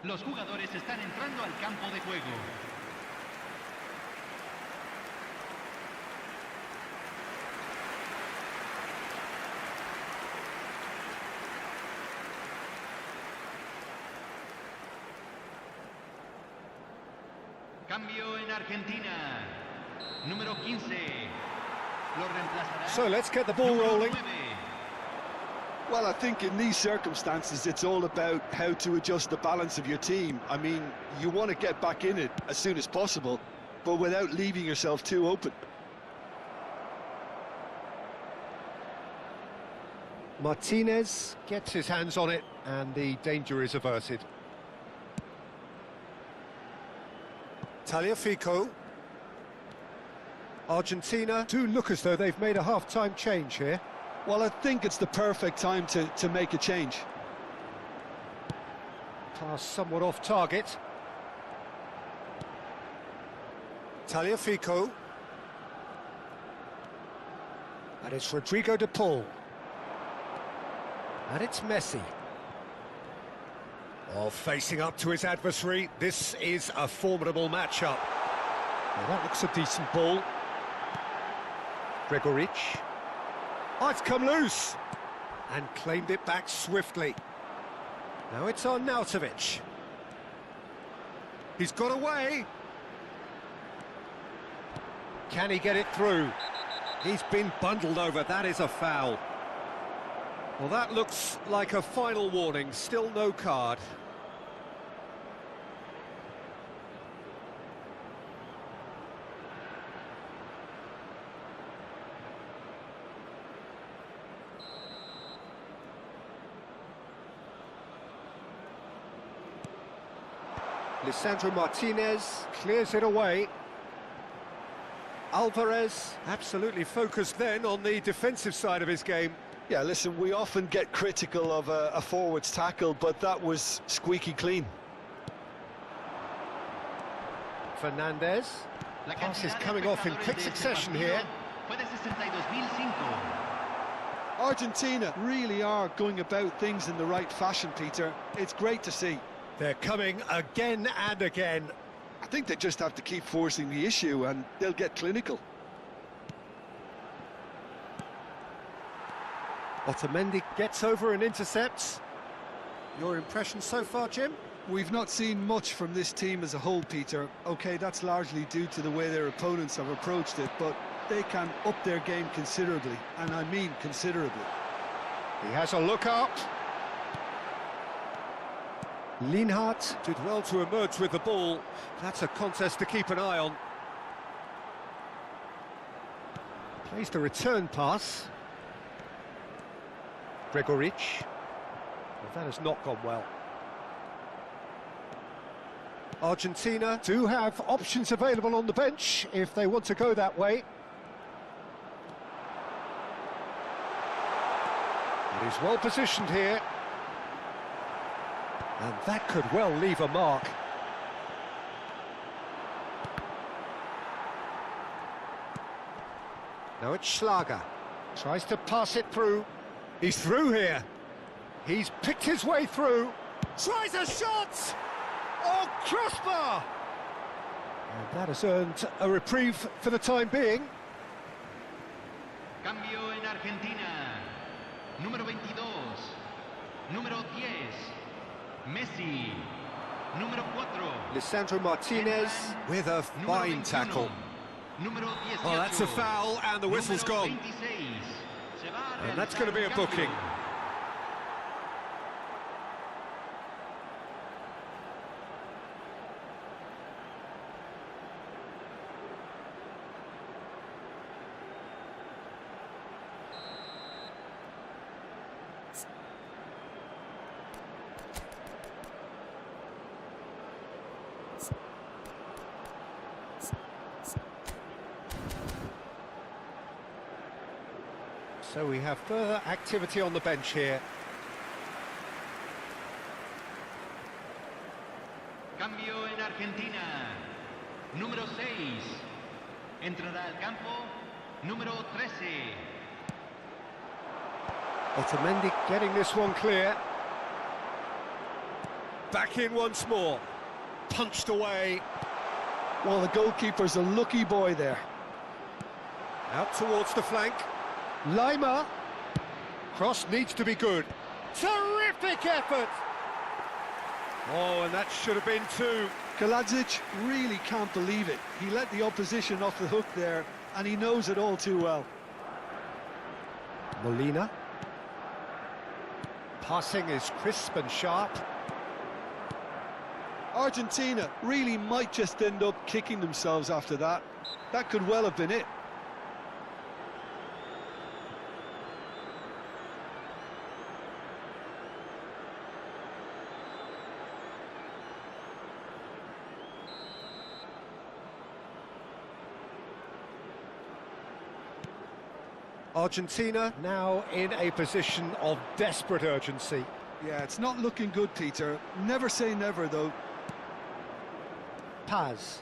Speaker 3: Los jugadores están entrando al campo de juego. Cambio en Argentina. Número 15. Lo reemplazará.
Speaker 1: So let's get the ball rolling.
Speaker 3: 9.
Speaker 4: Well, I think in these circumstances, it's all about how to adjust the balance of your team. I mean, you want to get back in it as soon as possible, but without leaving yourself too open.
Speaker 1: Martinez gets his hands on it, and the danger is averted. Tagliafico. Argentina do look as though they've made a half-time change here.
Speaker 4: Well, I think it's the perfect time to make a change.
Speaker 1: Pass somewhat off target. Tagliafico. And it's Rodrigo de Paul. And it's Messi. Oh, facing up to his adversary, this is a formidable matchup. Well, that looks a decent ball. Gregoric. Oh, it's come loose! And claimed it back swiftly. Now it's on Nautovic. He's got away. Can he get it through? He's been bundled over, that is a foul. Well, that looks like a final warning, still no card. Lisandro Martinez clears it away. Alvarez absolutely focused then on the defensive side of his game.
Speaker 4: Yeah, listen, we often get critical of a forward's tackle, but that was squeaky clean.
Speaker 1: Fernandez. Pass is coming off in quick succession here.
Speaker 4: Argentina really are going about things in the right fashion, Peter. It's great to see.
Speaker 1: They're coming again and again.
Speaker 4: I think they just have to keep forcing the issue and they'll get clinical.
Speaker 1: Otamendi gets over and intercepts. Your impression so far, Jim?
Speaker 4: We've not seen much from this team as a whole, Peter. OK, that's largely due to the way their opponents have approached it, but they can up their game considerably, and I mean considerably.
Speaker 1: He has a look up. Lienhart did well to emerge with the ball. That's a contest to keep an eye on. Plays the return pass. Gregoric. Well, that has not gone well. Argentina do have options available on the bench if they want to go that way. But he's well positioned here. And that could well leave a mark. Now it's Schlager. Tries to pass it through. He's through here. He's picked his way through. Tries a shot! Oh, crossbar! And that has earned a reprieve for the time being.
Speaker 3: Cambio en Argentina. Número 22. Número 10. Messi. Número 4.
Speaker 1: Lisandro Martinez with a fine tackle.
Speaker 3: Número 18.
Speaker 1: Oh, that's a foul and the whistle's gone.
Speaker 3: 26.
Speaker 1: And that's going to be a booking. So we have further activity on the bench here.
Speaker 3: Cambio en Argentina. Número 6. Entrará al campo. Número 13.
Speaker 1: Otamendi getting this one clear. Back in once more. Punched away.
Speaker 4: Well, the goalkeeper's a lucky boy there.
Speaker 1: Out towards the flank. Lima. Cross needs to be good. Terrific effort! Oh, and that should have been two.
Speaker 4: Kaladzic really can't believe it. He let the opposition off the hook there, and he knows it all too well.
Speaker 1: Molina. Passing is crisp and sharp.
Speaker 4: Argentina really might just end up kicking themselves after that. That could well have been it.
Speaker 1: Argentina now in a position of desperate urgency.
Speaker 4: Yeah, it's not looking good, Peter. Never say never, though.
Speaker 1: Paz.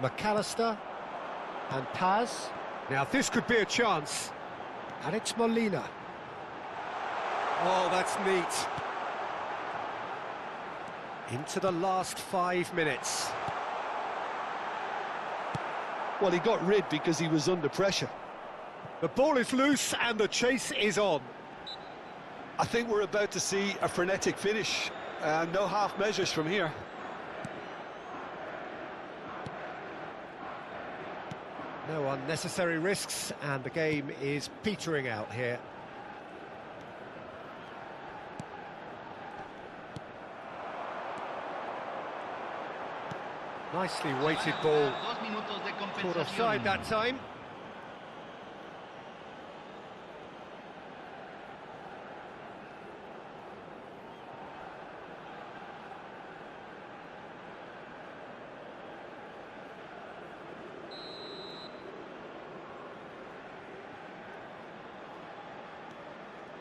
Speaker 1: McAllister and Paz. Now this could be a chance. And it's Molina. Oh, that's neat. Into the last 5 minutes.
Speaker 4: Well, he got rid because he was under pressure.
Speaker 1: The ball is loose and the chase is on.
Speaker 4: I think we're about to see a frenetic finish. No half measures from here.
Speaker 1: No unnecessary risks, and the game is petering out here. Nicely weighted ball. Caught offside that time.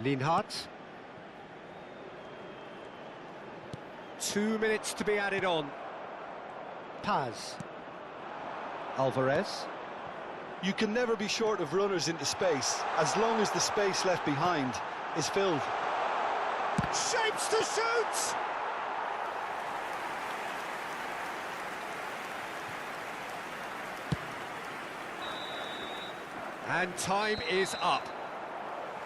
Speaker 1: Lienhardt. 2 minutes to be added on. Paz. Alvarez.
Speaker 4: You can never be short of runners into space, as long as the space left behind is filled.
Speaker 1: Shapes to shoot! And time is up.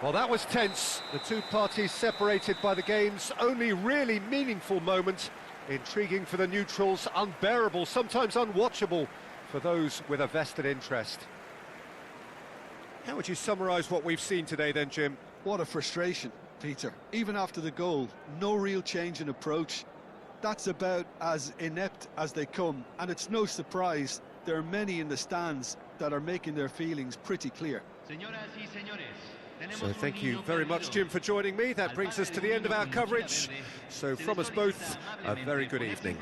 Speaker 1: Well, that was tense. The two parties separated by the game's only really meaningful moment. Intriguing for the neutrals, unbearable, sometimes unwatchable for those with a vested interest. How would you summarise what we've seen today then, Jim?
Speaker 4: What a frustration, Peter. Even after the goal, no real change in approach. That's about as inept as they come, and it's no surprise there are many in the stands that are making their feelings pretty clear.
Speaker 1: So thank you very much, Jim, for joining me. That brings us to the end of our coverage. So from us both, a very good evening.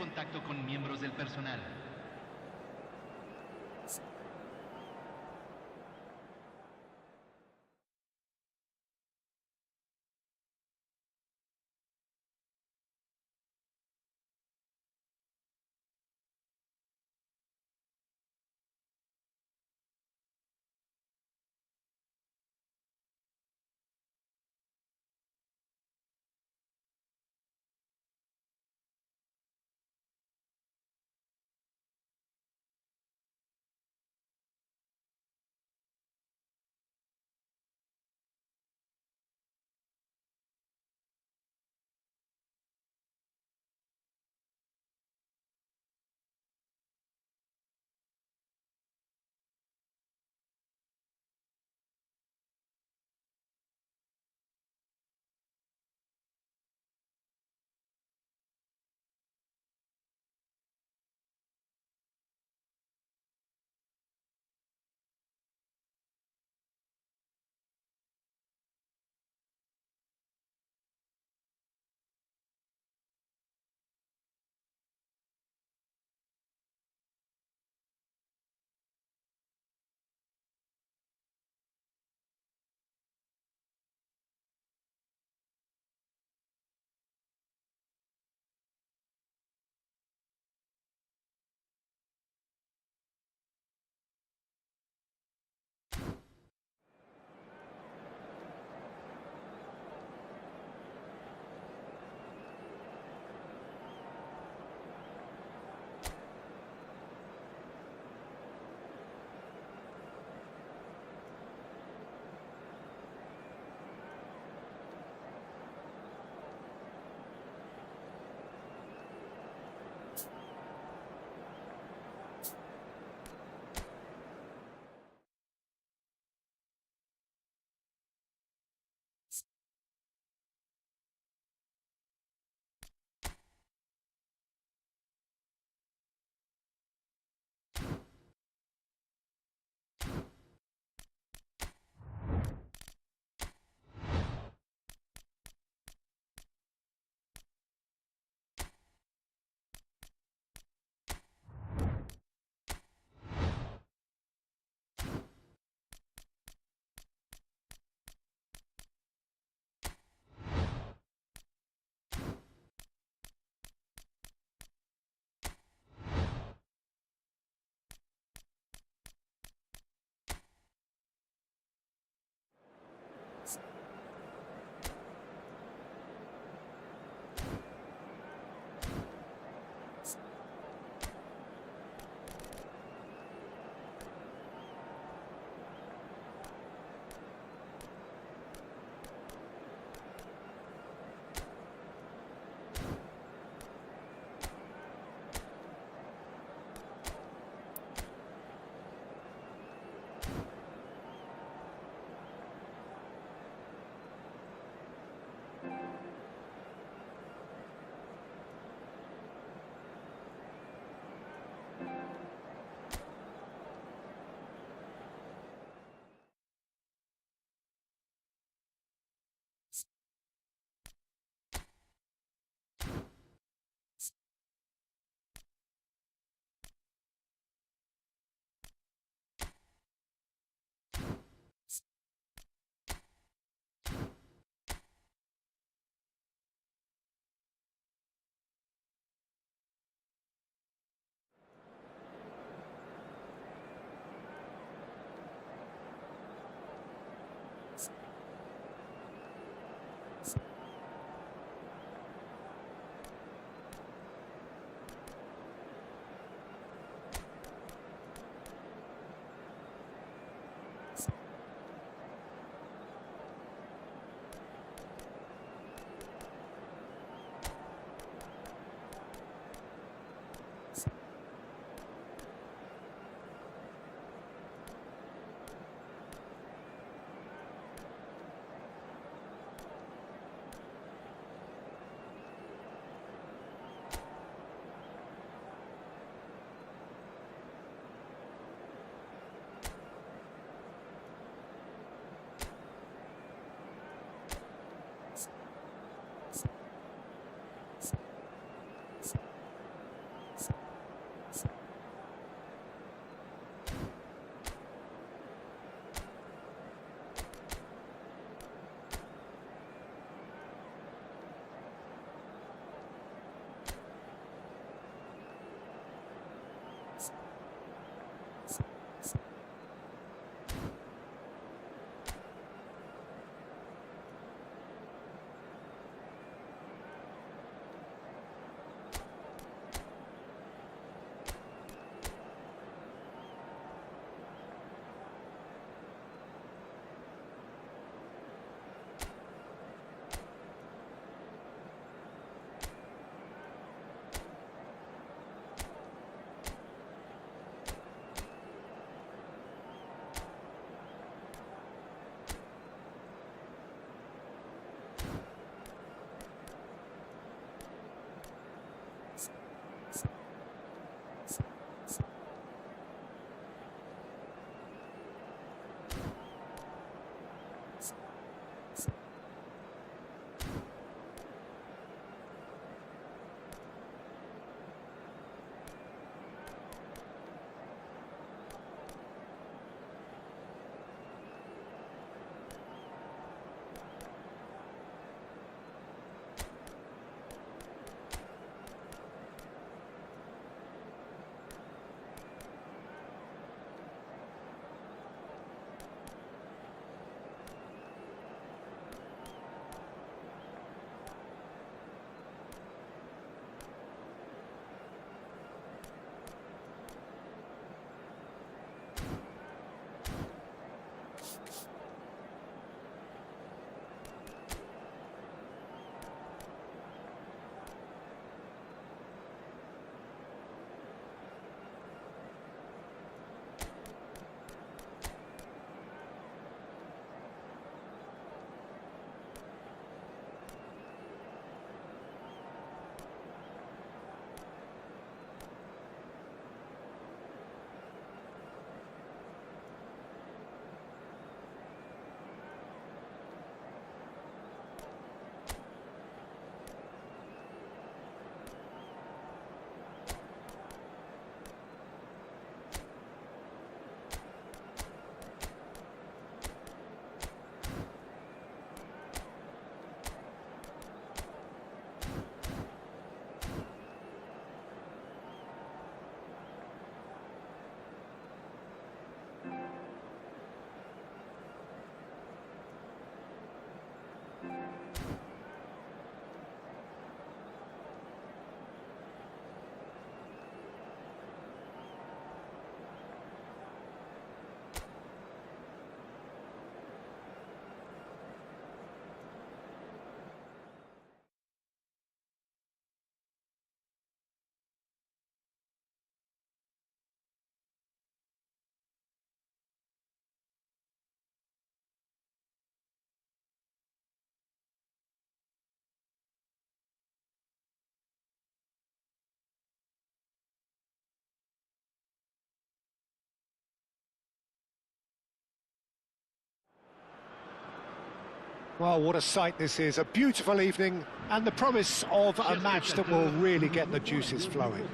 Speaker 1: Well, what a sight this is, a beautiful evening and the promise of a match that will really get the juices flowing.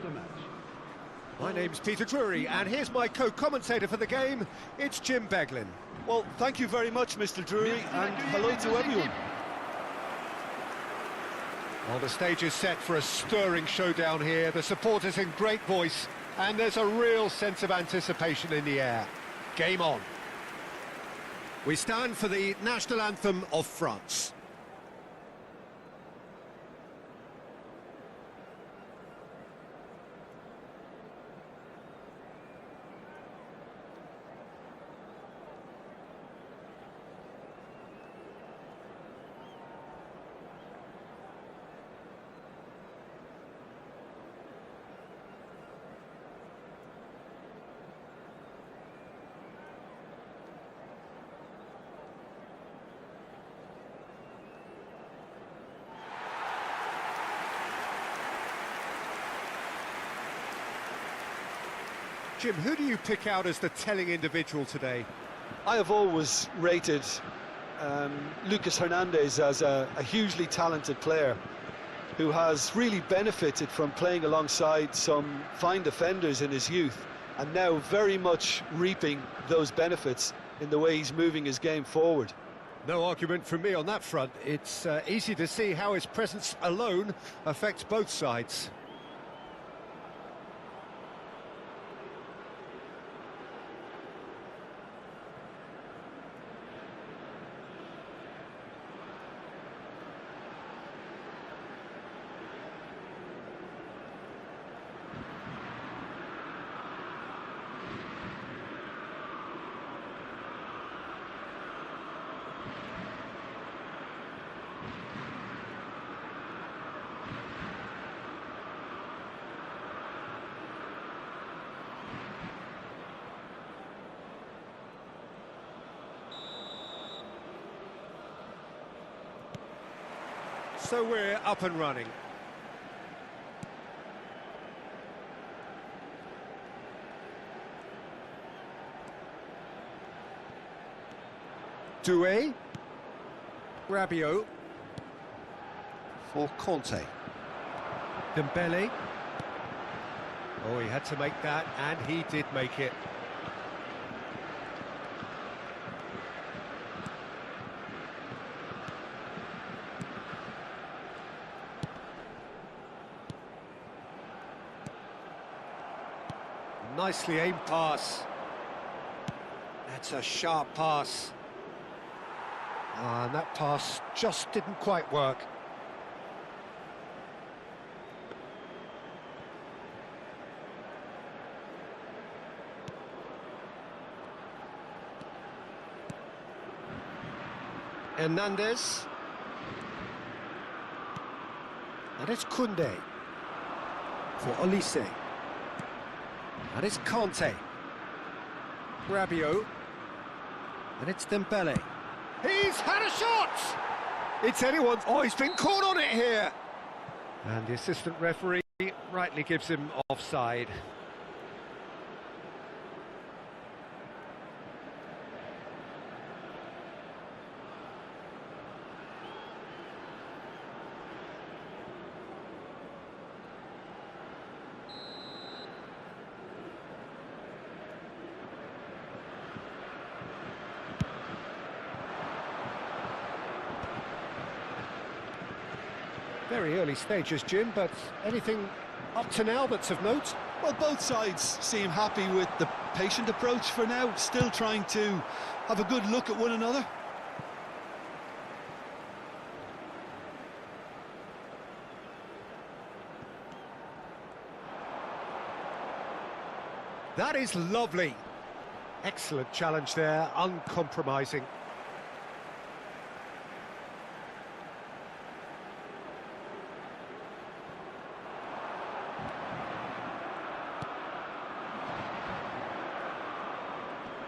Speaker 1: My name's Peter Drury, and here's my co-commentator for the game, it's Jim Beglin.
Speaker 4: Well, thank you very much, Mr. Drury, and hello to everyone.
Speaker 1: Well, the stage is set for a stirring showdown here, the supporters in great voice, and there's a real sense of anticipation in the air. Game on. We stand for the national anthem of France. Jim, who do you pick out as the telling individual today?
Speaker 4: I have always rated Lucas Hernandez as a hugely talented player who has really benefited from playing alongside some fine defenders in his youth, and now very much reaping those benefits in the way he's moving his game forward.
Speaker 1: No argument from me on that front. It's easy to see how his presence alone affects both sides. So we're up and running. Doué. Rabiot. For Conte. Dembele. Oh, he had to make that, and he did make it. Nicely aimed pass. That's a sharp pass. And that pass just didn't quite work. Hernandez. And it's Koundé. For Olise. And it's Conte. Rabiot. And it's Dembele. He's had a shot! It's anyone's... Oh, he's been caught on it here! And the assistant referee rightly gives him offside. Very early stages, Jim, but anything up to now that's of note?
Speaker 2: Well, both sides seem happy with the patient approach for now, still trying to have a good look at one another.
Speaker 1: That is lovely. Excellent challenge there, uncompromising.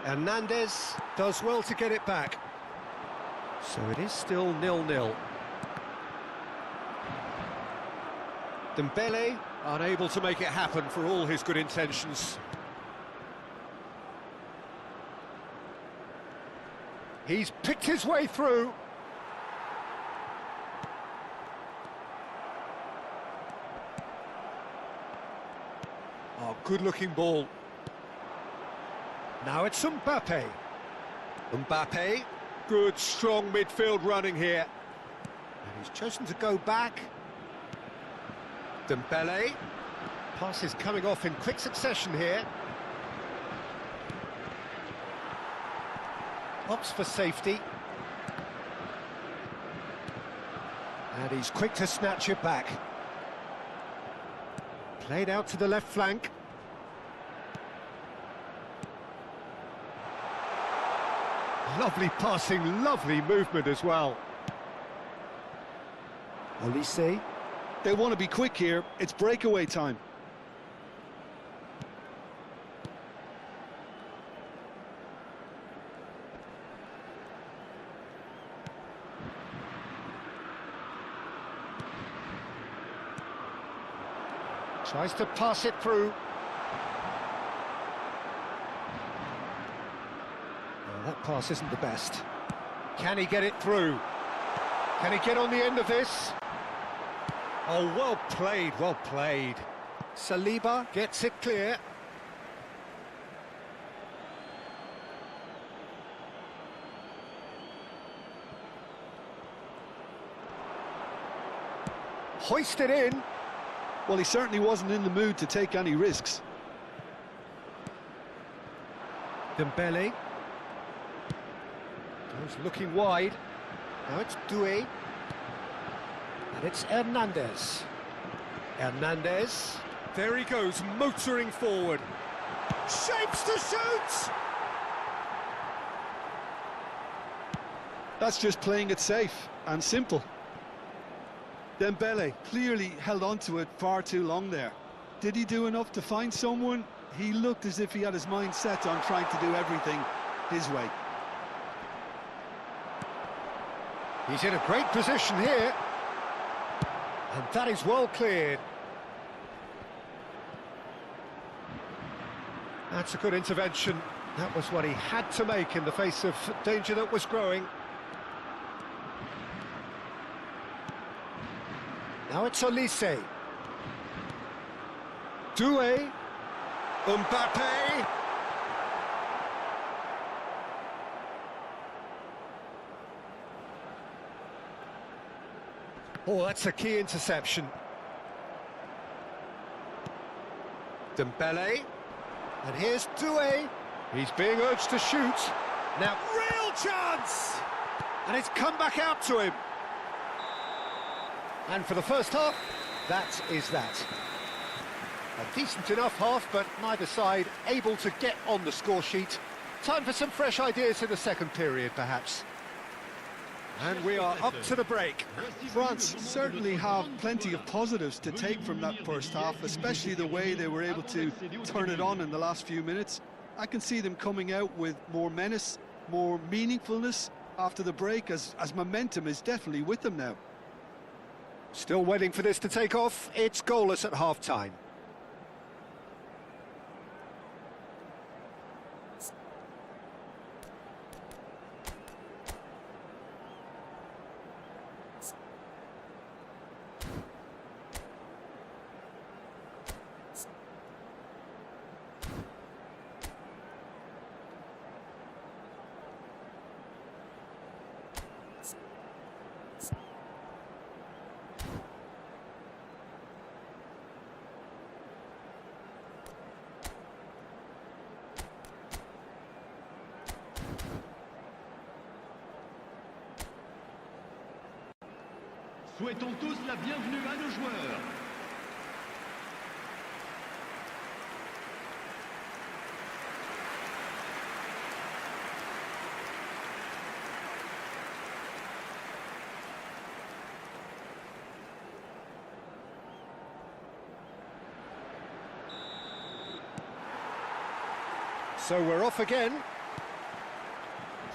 Speaker 1: Hernandez does well to get it back. So it is still 0-0. Dembele unable to make it happen for all his good intentions. He's picked his way through. Oh, good-looking ball. Now it's Mbappe. Mbappe, good, strong midfield running here. And he's chosen to go back. Dembele. Pass is coming off in quick succession here. Opts for safety. And he's quick to snatch it back. Played out to the left flank. Lovely passing, lovely movement as well. Olise.
Speaker 2: They want to be quick here. It's breakaway time.
Speaker 1: Tries to pass it through. Well, that pass isn't the best. Can he get it through? Can he get on the end of this? Oh, well played, well played. Saliba gets it clear. Hoisted in.
Speaker 2: Well, he certainly wasn't in the mood to take any risks.
Speaker 1: Dembele. Goes looking wide. Now it's Doué. And it's Hernandez. Hernandez. There he goes, motoring forward. Shapes to shoot!
Speaker 2: That's just playing it safe and simple. Dembele clearly held on to it far too long there. Did he do enough to find someone? He looked as if he had his mind set on trying to do everything his way.
Speaker 1: He's in a great position here. And that is well cleared. That's a good intervention. That was what he had to make in the face of danger that was growing. Now it's Olise. Doué. Mbappe. Oh, that's a key interception. Dembele. And here's Doué. He's being urged to shoot. Now, real chance! And it's come back out to him. And for the first half, that is that. A decent enough half, but neither side able to get on the score sheet. Time for some fresh ideas in the second period, perhaps. And we are up to the break.
Speaker 2: France certainly have plenty of positives to take from that first half, especially the way they were able to turn it on in the last few minutes. I can see them coming out with more menace, more meaningfulness after the break, as momentum is definitely with them now.
Speaker 1: Still waiting for this to take off. It's goalless at half-time.
Speaker 3: Souhaitons tous la bienvenue à nos joueurs.
Speaker 1: So we're off again.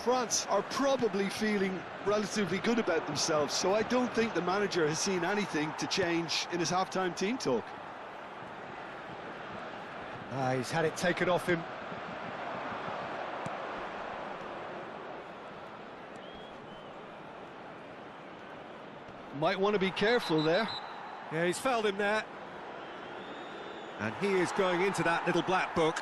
Speaker 2: France are probably feeling relatively good about themselves, so I don't think the manager has seen anything to change in his half-time team talk.
Speaker 1: He's had it taken off him.
Speaker 2: Might want to be careful there.
Speaker 1: Yeah, he's fouled him there. And he is going into that little black book.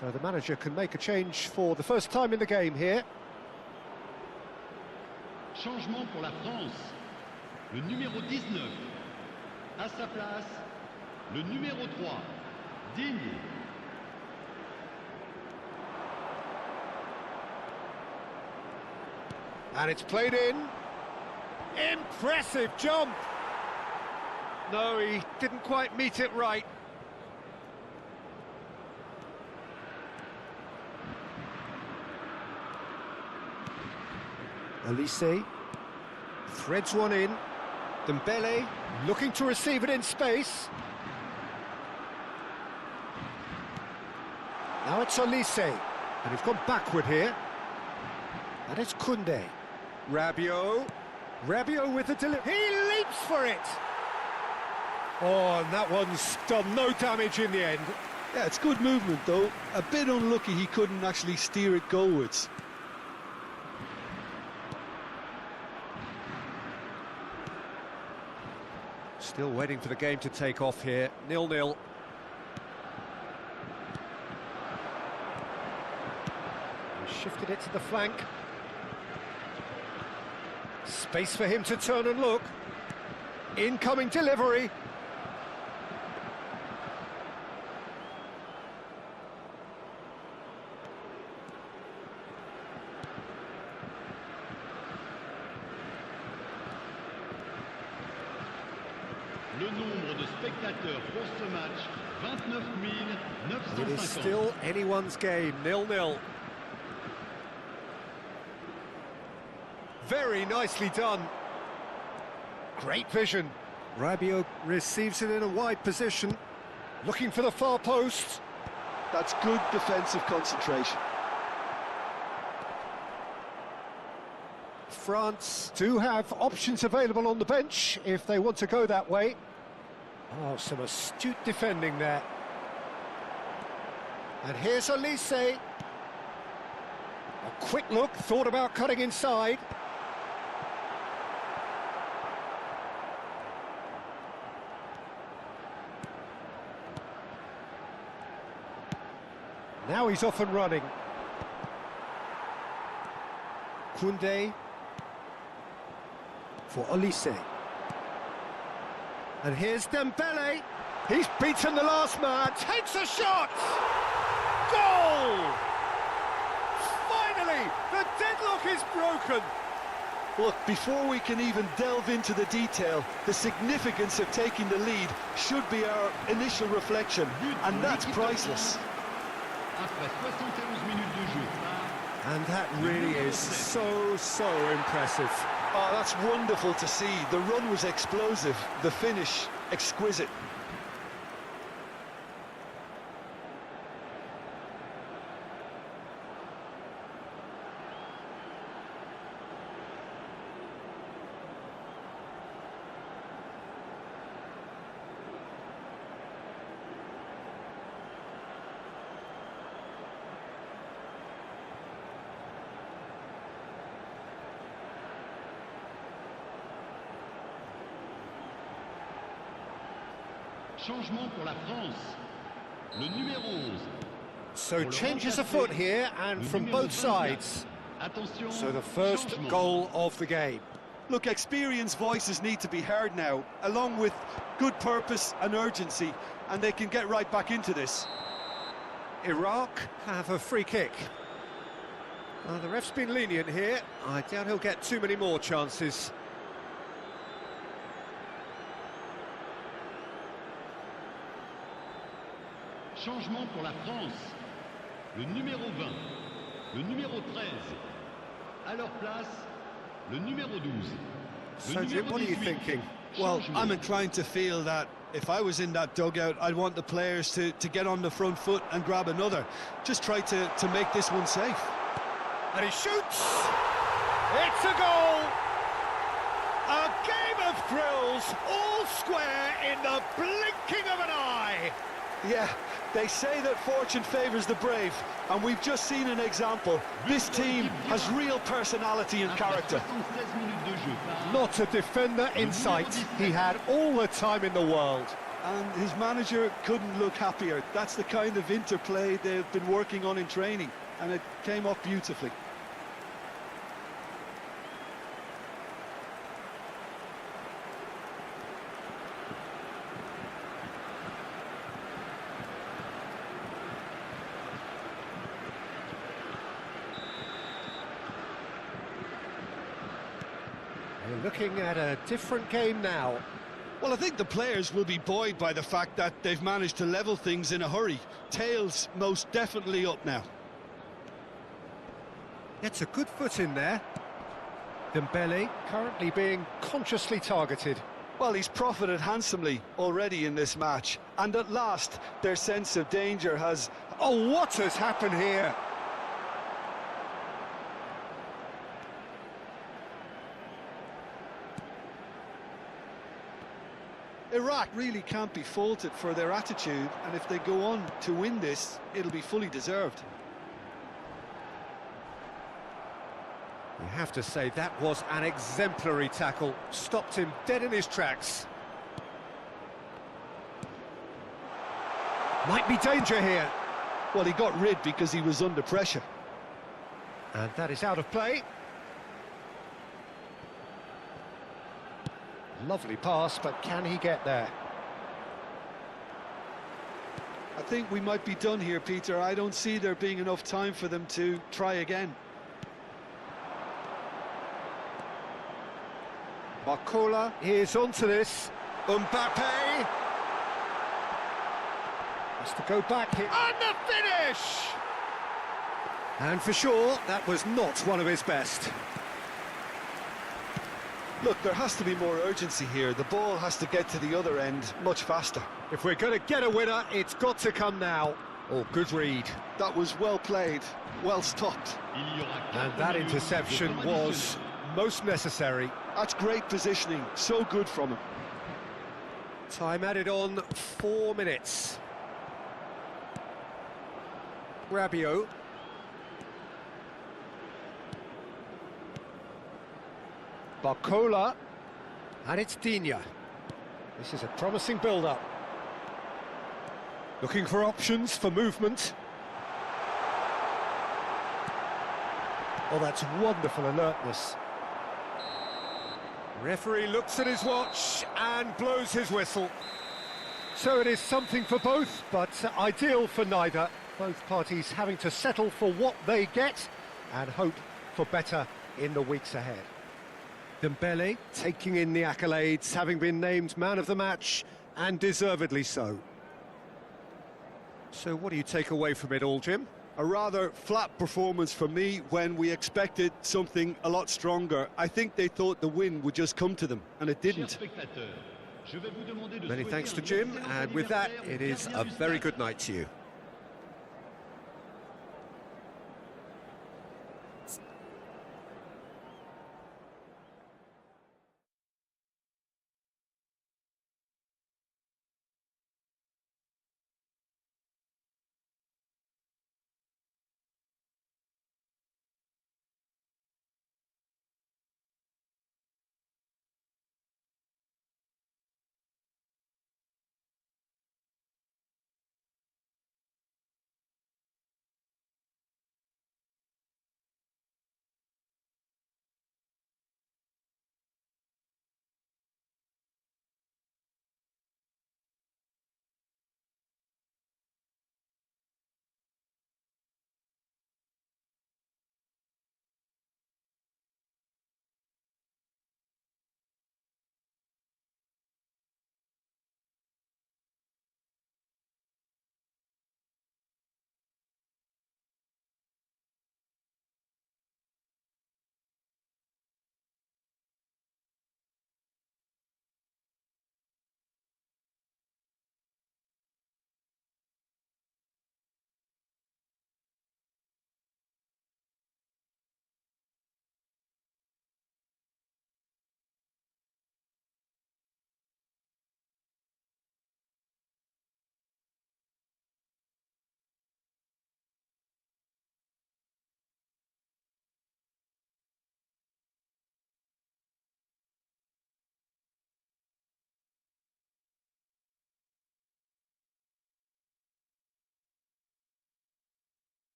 Speaker 1: So the manager can make a change for the first time in the game here.
Speaker 3: Changement pour la France. Le numéro 19. À sa place, le numéro 3. Digne.
Speaker 1: And it's played in. Impressive jump. No, he didn't quite meet it right. Elise threads one in. Dembele looking to receive it in space. Now it's Elise, and he's gone backward here. And it's Koundé. Rabiot with the delivery. He leaps for it. Oh, and that one's done no damage in the end.
Speaker 4: Yeah, it's good movement though. A bit unlucky he couldn't actually steer it goalwards.
Speaker 1: Still waiting for the game to take off here. 0-0. He shifted it to the flank. Space for him to turn and look. Incoming delivery.
Speaker 3: Le nombre de spectateurs pour ce match, 29
Speaker 1: It is
Speaker 3: 950.
Speaker 1: still anyone's game, 0-0. Very nicely done. Great vision. Rabiot receives it in a wide position, looking for the far post.
Speaker 4: That's good defensive concentration.
Speaker 1: France do have options available on the bench if they want to go that way. Oh, some astute defending there. And here's Elise. A quick look, thought about cutting inside. Now he's off and running. Koundé for Elise. And here's Dembele. He's beaten the last man. Takes a shot. Goal! Finally, the deadlock is broken.
Speaker 4: Look, before we can even delve into the detail, the significance of taking the lead should be our initial reflection, and that's priceless.
Speaker 3: Après 71 minutes de jeu.
Speaker 1: And that really is so impressive.
Speaker 4: Oh, that's wonderful to see. The run was explosive, the finish exquisite.
Speaker 3: Changement pour la France. Le numéro 11.
Speaker 1: So changes afoot here and from both sides.
Speaker 3: Attention.
Speaker 1: So the first
Speaker 3: changement.
Speaker 1: goal of the game.
Speaker 4: Look, experienced voices need to be heard now, along with good purpose and urgency, and they can get right back into this.
Speaker 1: Iraq have a free kick. The ref's been lenient here. I doubt he'll get too many more chances.
Speaker 3: Changement pour la France. Le numéro 20. Le numéro 13. À leur place, le numéro 12. Le
Speaker 1: So, Jim,
Speaker 3: numéro
Speaker 1: what are you
Speaker 3: 18.
Speaker 1: thinking?
Speaker 2: Well,
Speaker 3: Changement.
Speaker 2: I'm inclined to feel that if I was in that dugout, I'd want the players to get on the front foot and grab another. Just try to make this one safe.
Speaker 1: And he shoots! It's a goal! A game of thrills, all square in the blinking of an eye!
Speaker 4: Yeah, they say that fortune favours the brave, and we've just seen an example. This team has real personality and character.
Speaker 1: Not a defender in sight. He had all the time in the world.
Speaker 4: And his manager couldn't look happier. That's the kind of interplay they've been working on in training, and it came off beautifully.
Speaker 1: We're looking at a different game now.
Speaker 2: Well, I think the players will be buoyed by the fact that they've managed to level things in a hurry. Tails most definitely up now.
Speaker 1: Gets a good foot in there. Dembele currently being consciously targeted.
Speaker 4: Well, he's profited handsomely already in this match, and at last their sense of danger has...
Speaker 1: Oh, what has happened here?
Speaker 4: Iraq really can't be faulted for their attitude, and if they go on to win this, it'll be fully deserved.
Speaker 1: You have to say that was an exemplary tackle. Stopped him dead in his tracks. Might be danger here.
Speaker 2: Well, he got rid because he was under pressure.
Speaker 1: And that is out of play. Lovely pass, but can he get there?
Speaker 4: I think we might be done here, Peter. I don't see there being enough time for them to try again.
Speaker 1: Barcola is onto this. Mbappe has to go back here. And the finish! And for sure, that was not one of his best.
Speaker 4: Look, there has to be more urgency here. The ball has to get to the other end much faster.
Speaker 1: If we're going to get a winner, it's got to come now. Oh, good read.
Speaker 4: That was well played, well stopped.
Speaker 1: And that interception was most necessary.
Speaker 4: That's great positioning, so good from him.
Speaker 1: Time added on 4 minutes. Rabiot. Barcola, and it's Digne. This is a promising build-up. Looking for options for movement. Oh, that's wonderful alertness. Referee looks at his watch and blows his whistle. So it is something for both, but ideal for neither. Both parties having to settle for what they get and hope for better in the weeks ahead. Dembele taking in the accolades, having been named man of the match, and deservedly so. So what do you take away from it all, Jim?
Speaker 2: A rather flat performance for me when we expected something a lot stronger. I think they thought the win would just come to them, and it didn't.
Speaker 1: Many thanks to Jim, and with that, it is a very good night to you.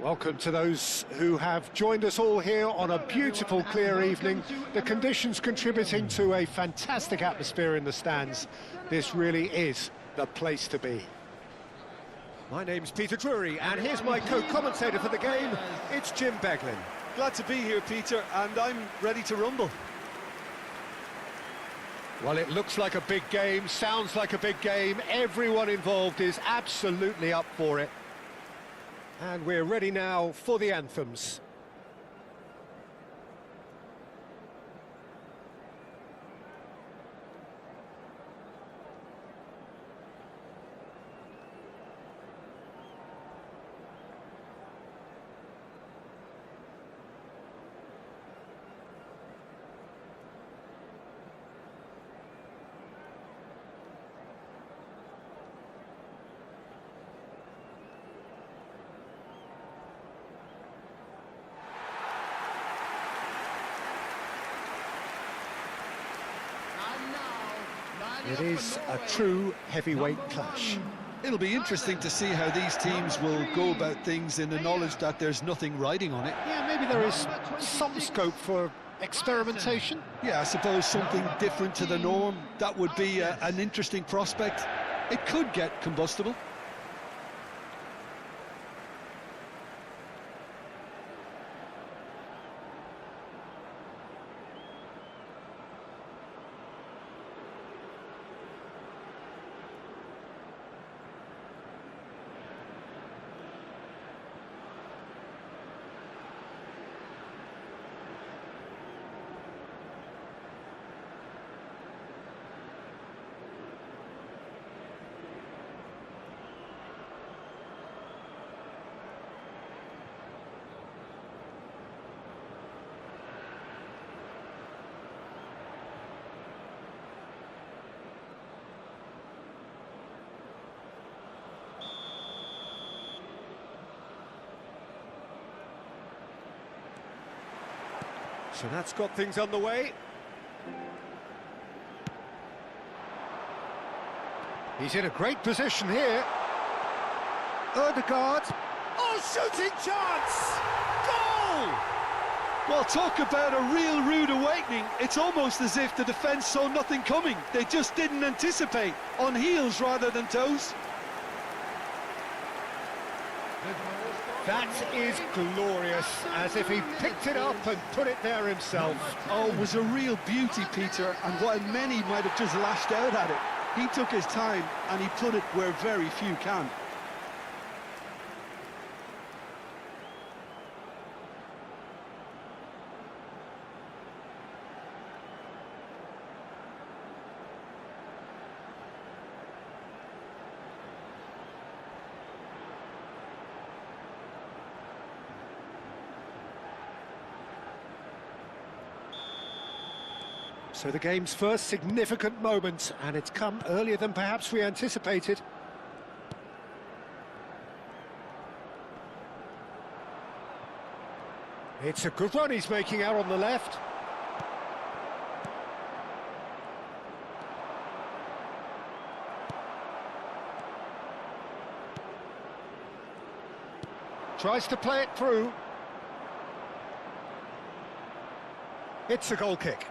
Speaker 1: Welcome to those who have joined us all here on a beautiful, clear evening. The conditions contributing to a fantastic atmosphere in the stands. This really is the place to be. My name's Peter Drury, and here's my co-commentator for the game. It's Jim Beglin.
Speaker 4: Glad to be here, Peter, and I'm ready to rumble.
Speaker 1: Well, it looks like a big game, sounds like a big game. Everyone involved is absolutely up for it. And we're ready now for the anthems. It is a true heavyweight clash.
Speaker 4: It'll be interesting to see how these teams will go about things in the knowledge that there's nothing riding on it.
Speaker 1: Yeah, maybe there is some scope for experimentation.
Speaker 4: Yeah, I suppose something different to the norm. That would be an interesting prospect. It could get combustible.
Speaker 1: So that's got things underway. He's in a great position here. Ødegaard. Oh, shooting chance! Goal!
Speaker 4: Well, talk about a real rude awakening. It's almost as if the defence saw nothing coming. They just didn't anticipate, on heels rather than toes.
Speaker 1: That is glorious, as if he picked it up and put it there himself.
Speaker 4: Oh, it was a real beauty, Peter, and while many might have just lashed out at it, he took his time and he put it where very few can.
Speaker 1: So the game's first significant moment, and it's come earlier than perhaps we anticipated. It's a good run he's making out on the left. Tries to play it through. It's a goal kick.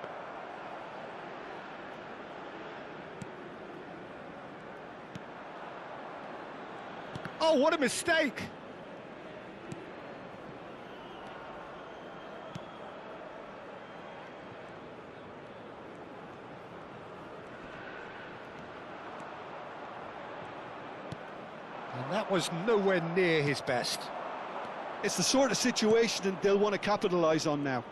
Speaker 1: Oh, what a mistake! And that was nowhere near his best.
Speaker 4: It's the sort of situation that they'll want to capitalise on now.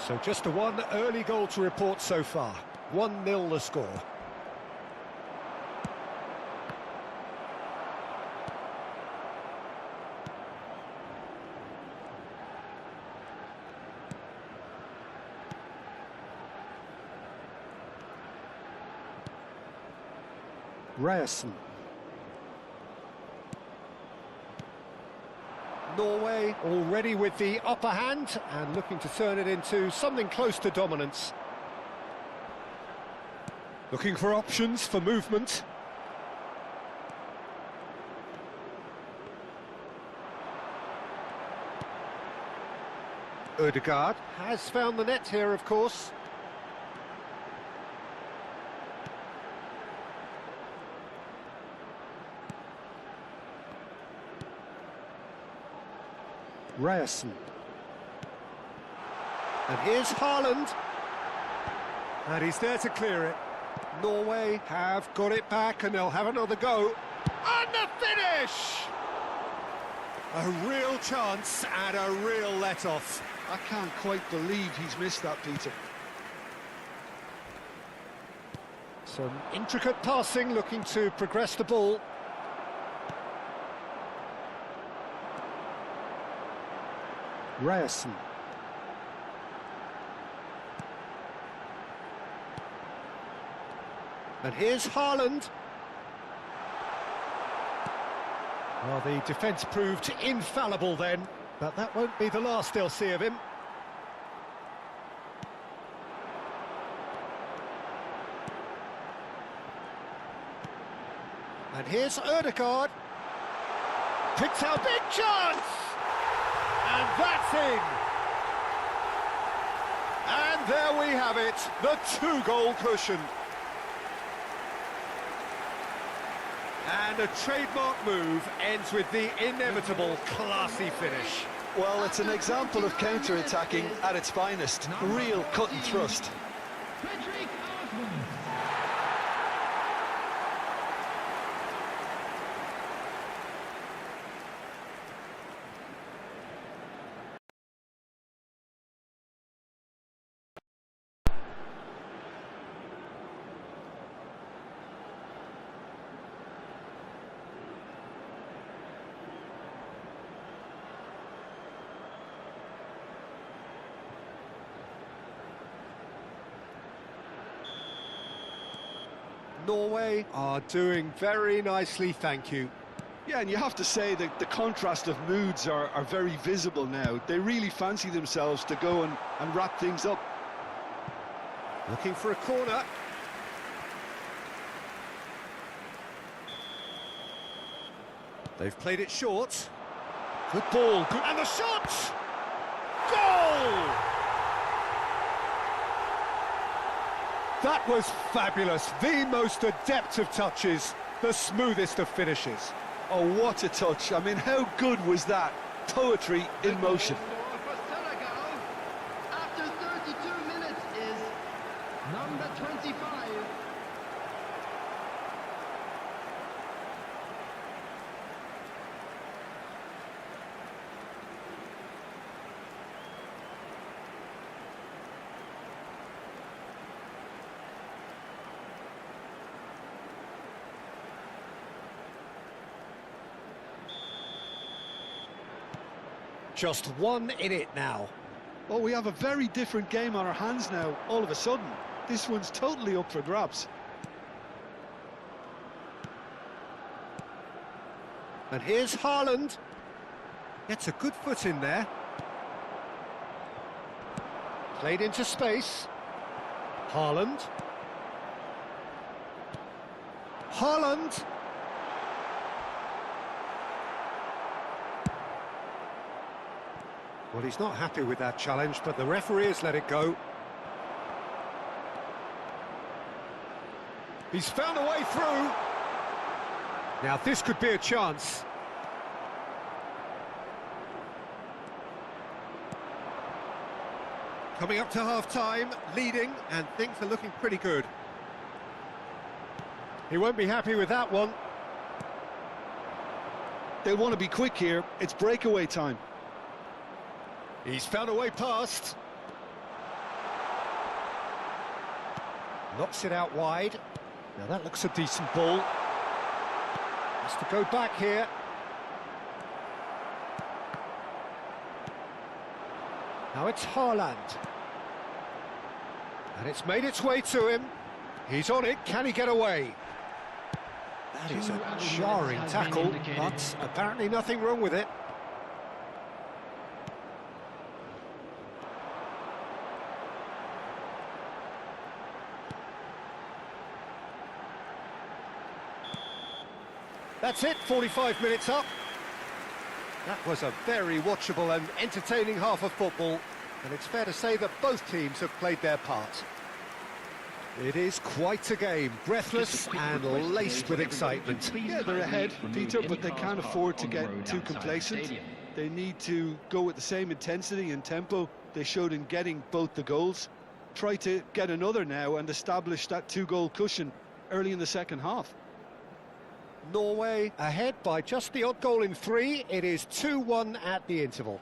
Speaker 1: So just the one early goal to report so far. 1-0 the score. Ryerson. Norway already with the upper hand and looking to turn it into something close to dominance. Looking for options for movement. Ødegaard has found the net here, of course. Ryerson. And here's Haaland. And he's there to clear it. Norway have got it back and they'll have another go. And the finish! A real chance and a real let-off.
Speaker 4: I can't quite believe he's missed that, Peter.
Speaker 1: Some intricate passing, looking to progress the ball. Ryerson. And here's Haaland. Well, the defence proved infallible then, but that won't be the last they'll see of him. And here's Ødegaard. Picks out big chance! And that's in! And there we have it, the two-goal cushion. And a trademark move ends with the inevitable classy finish.
Speaker 4: Well, it's an example of counter-attacking at its finest. Real cut and thrust.
Speaker 1: Norway are doing very nicely, thank you.
Speaker 2: Yeah, and you have to say that the contrast of moods are very visible now. They really fancy themselves to go and wrap things up.
Speaker 1: Looking for a corner. They've played it short. Good ball, good, and the shot! Goal! That was fabulous. The most adept of touches, the smoothest of finishes.
Speaker 2: Oh, what a touch. I mean, how good was that? Poetry in motion.
Speaker 3: For Senegal, after 32 minutes is number 25.
Speaker 1: Just one in it now.
Speaker 2: Well, we have a very different game on our hands now, all of a sudden. This one's totally up for grabs.
Speaker 1: And here's Haaland. Gets a good foot in there. Played into space. Haaland. Haaland. Well, he's not happy with that challenge, but the referee has let it go. He's found a way through. Now, this could be a chance. Coming up to half-time, leading, and things are looking pretty good. He won't be happy with that one.
Speaker 2: They want to be quick here. It's breakaway time.
Speaker 1: He's found a way past. Knocks it out wide. Now that looks a decent ball. Has to go back here. Now it's Haaland. And it's made its way to him. He's on it. Can he get away? That is a jarring tackle, but apparently nothing wrong with it. That's it, 45 minutes up. That was a very watchable and entertaining half of football, and it's fair to say that both teams have played their part. It is quite a game, breathless and laced with excitement.
Speaker 2: Yeah, they're ahead, Peter, but they can't afford to get too complacent. They need to go with the same intensity and tempo they showed in getting both the goals. Try to get another now and establish that two-goal cushion early in the second half.
Speaker 1: Norway ahead by just the odd goal in 3. It is 2-1 at the interval.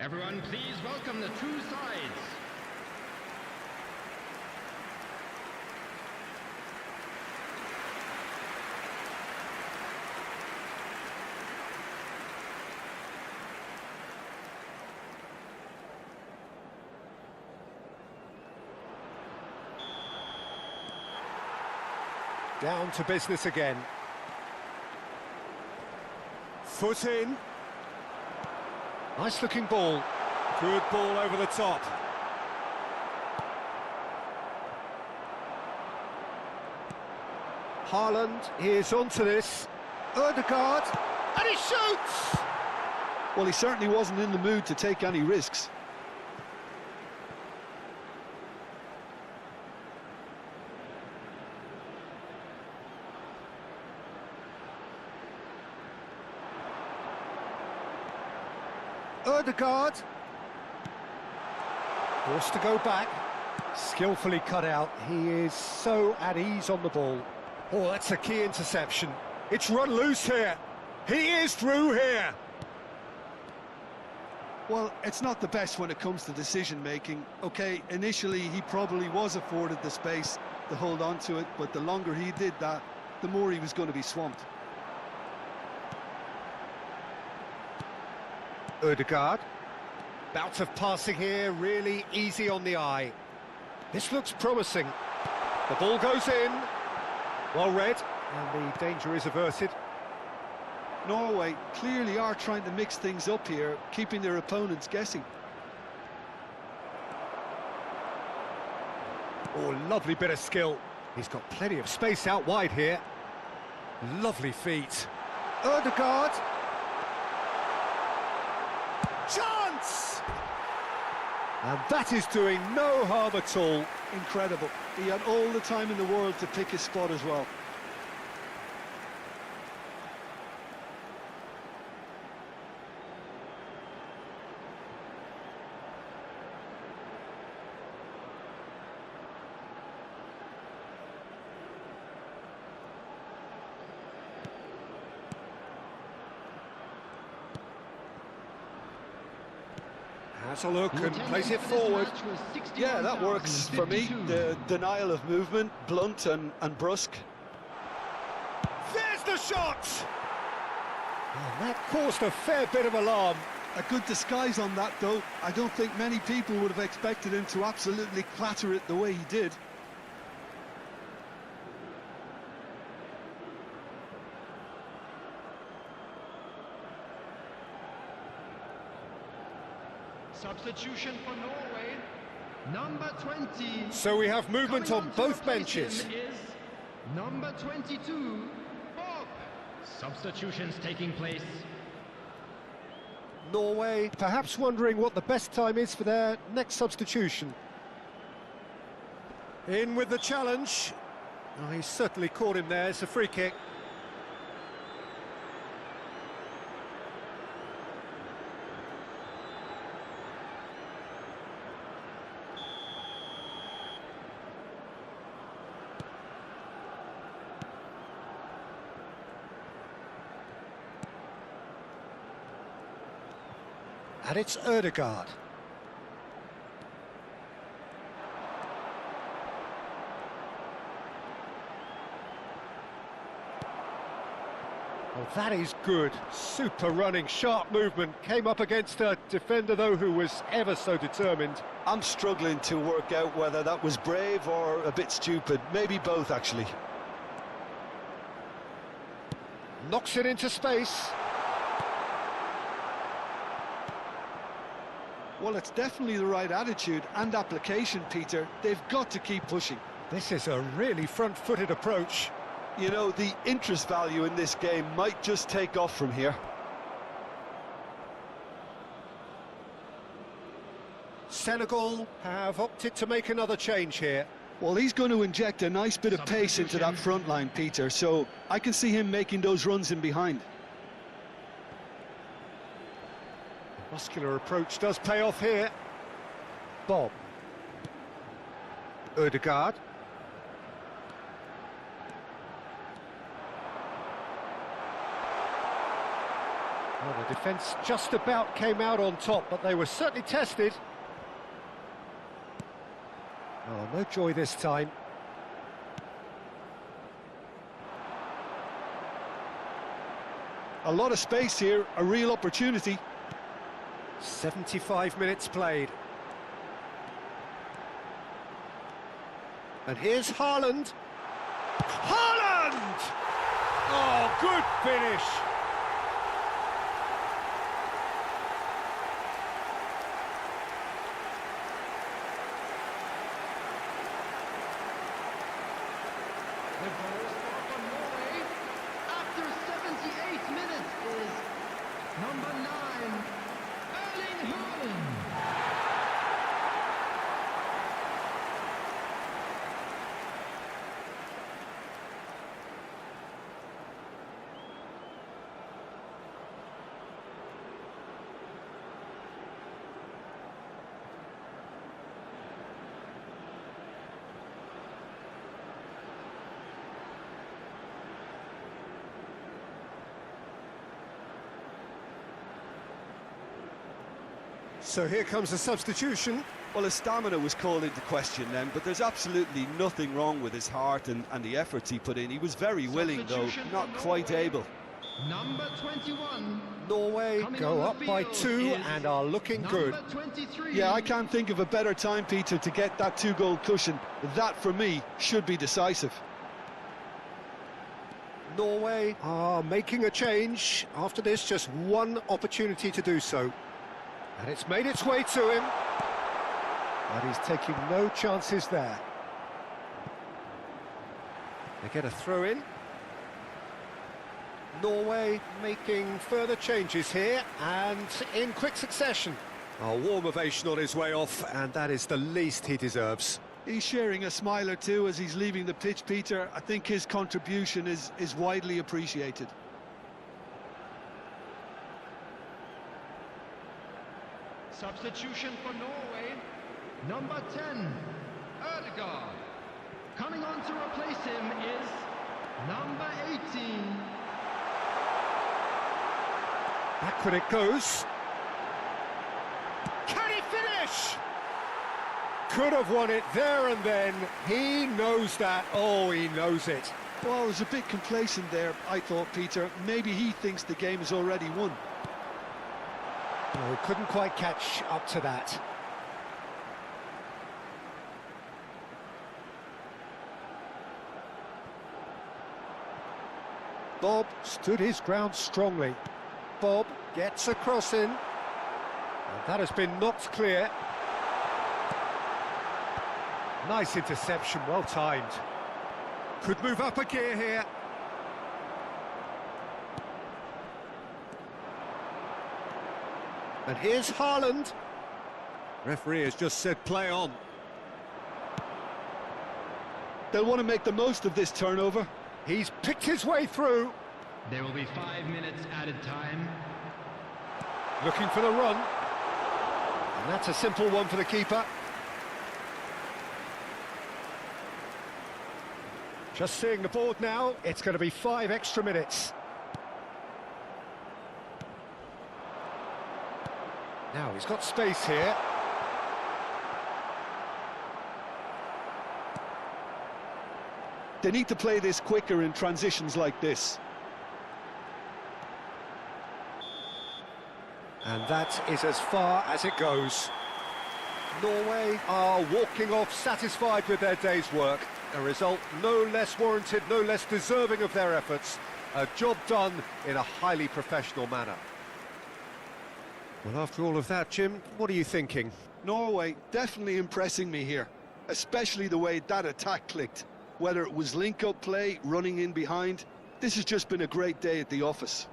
Speaker 3: Everyone, please welcome the two sides.
Speaker 1: Down to business again. Foot in. Nice looking ball. Good ball over the top. Haaland is onto this. Ødegaard, and he shoots!
Speaker 2: Well, he certainly wasn't in the mood to take any risks.
Speaker 1: Ødegaard. Forced to go back. Skillfully cut out. He is so at ease on the ball. Oh, that's a key interception. It's run loose here. He is through here.
Speaker 2: Well, it's not the best when it comes to decision-making. OK, initially he probably was afforded the space to hold on to it, but the longer he did that, the more he was going to be swamped.
Speaker 1: Ødegaard. Bout of passing here, really easy on the eye. This looks promising. The ball goes in. Well read, and the danger is averted.
Speaker 4: Norway clearly are trying to mix things up here, keeping their opponents guessing.
Speaker 1: Oh, lovely bit of skill. He's got plenty of space out wide here. Lovely feet. Ødegaard. Chance! And that is doing no harm at all.
Speaker 4: Incredible. He had all the time in the world to pick his spot as well.
Speaker 1: Has a look and plays it forward.
Speaker 4: Yeah, that works for me. The denial of movement, blunt and brusque.
Speaker 1: There's the shot! And that caused a fair bit of alarm.
Speaker 4: A good disguise on that, though. I don't think many people would have expected him to absolutely clatter it the way he did.
Speaker 3: Substitution for Norway. Number 20.
Speaker 1: So we have movement
Speaker 3: Coming
Speaker 1: on
Speaker 3: to
Speaker 1: both
Speaker 3: replace
Speaker 1: benches.
Speaker 3: him is number 22. Bob. Substitutions taking place.
Speaker 1: Norway perhaps wondering what the best time is for their next substitution. In with the challenge. Oh, he's certainly caught him there. It's a free kick. And it's Ødegaard. Well, that is good. Super running, sharp movement. Came up against a defender, though, who was ever so determined.
Speaker 4: I'm struggling to work out whether that was brave or a bit stupid. Maybe both, actually.
Speaker 1: Knocks it into space.
Speaker 4: Well, it's definitely the right attitude and application, Peter. They've got to keep pushing.
Speaker 1: This is a really front-footed approach.
Speaker 4: You know, the interest value in this game might just take off from here.
Speaker 1: Senegal have opted to make another change here.
Speaker 4: Well, he's going to inject a nice bit of pace into that front line, Peter, so I can see him making those runs in behind.
Speaker 1: Muscular approach does pay off here. Bob. Ødegaard. Well, the defence just about came out on top, but they were certainly tested. Oh, no joy this time.
Speaker 4: A lot of space here, a real opportunity.
Speaker 1: 75 minutes played. And here's Haaland. Haaland! Oh, good finish.
Speaker 3: The goal scored for Norway after 78 minutes is number 9, Erling Haaland.
Speaker 1: So here comes the substitution.
Speaker 4: Well, his stamina was called into question then, but there's absolutely nothing wrong with his heart and the efforts he put in. He was very willing, though, not quite able.
Speaker 3: Number 21,
Speaker 1: Norway
Speaker 3: Coming
Speaker 1: go
Speaker 3: on
Speaker 1: up
Speaker 3: the
Speaker 1: by
Speaker 3: field
Speaker 1: 2
Speaker 3: is
Speaker 1: and are looking good.
Speaker 3: Number 23.
Speaker 4: Yeah, I can't think of a better time, Peter, to get that 2-goal cushion. That, for me, should be decisive.
Speaker 1: Norway are making a change. After this, just one opportunity to do so. And it's made its way to him. But he's taking no chances there. They get a throw in. Norway making further changes here and in quick succession. A warm ovation on his way off, and that is the least he deserves.
Speaker 4: He's sharing a smile or two as he's leaving the pitch, Peter. I think his contribution is widely appreciated.
Speaker 3: Substitution for Norway. Number 10, Ødegaard. Coming on to replace him is number 18.
Speaker 1: Backward it goes. Can he finish? Could have won it there and then. He knows that. Oh, he knows it.
Speaker 4: Well, I was a bit complacent there, I thought, Peter. Maybe he thinks the game is already won.
Speaker 1: Oh, couldn't quite catch up to that. Bob stood his ground strongly. Bob gets a cross in. And that has been knocked clear. Nice interception, well timed. Could move up a gear here. And here's Haaland. Referee has just said play on.
Speaker 4: They'll want to make the most of this turnover.
Speaker 1: He's picked his way through.
Speaker 3: There will be 5 minutes added time.
Speaker 1: Looking for the run. And that's a simple one for the keeper. Just seeing the board now, it's going to be 5 extra minutes. Now he's got space here.
Speaker 4: They need to play this quicker in transitions like this.
Speaker 1: And that is as far as it goes. Norway are walking off satisfied with their day's work. A result no less warranted, no less deserving of their efforts. A job done in a highly professional manner. Well, after all of that, Jim, what are you thinking?
Speaker 4: Norway definitely impressing me here, especially the way that attack clicked. Whether it was link-up play, running in behind, this has just been a great day at the office.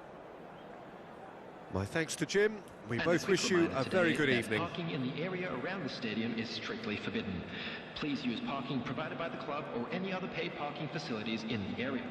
Speaker 1: My thanks to Jim. We
Speaker 6: And
Speaker 1: both
Speaker 6: a quick
Speaker 1: wish you
Speaker 6: reminder
Speaker 1: a
Speaker 6: today
Speaker 1: very good
Speaker 6: that
Speaker 1: evening.
Speaker 6: Parking in the area around the stadium is strictly forbidden. Please use parking provided by the club or any other paid parking facilities in the area.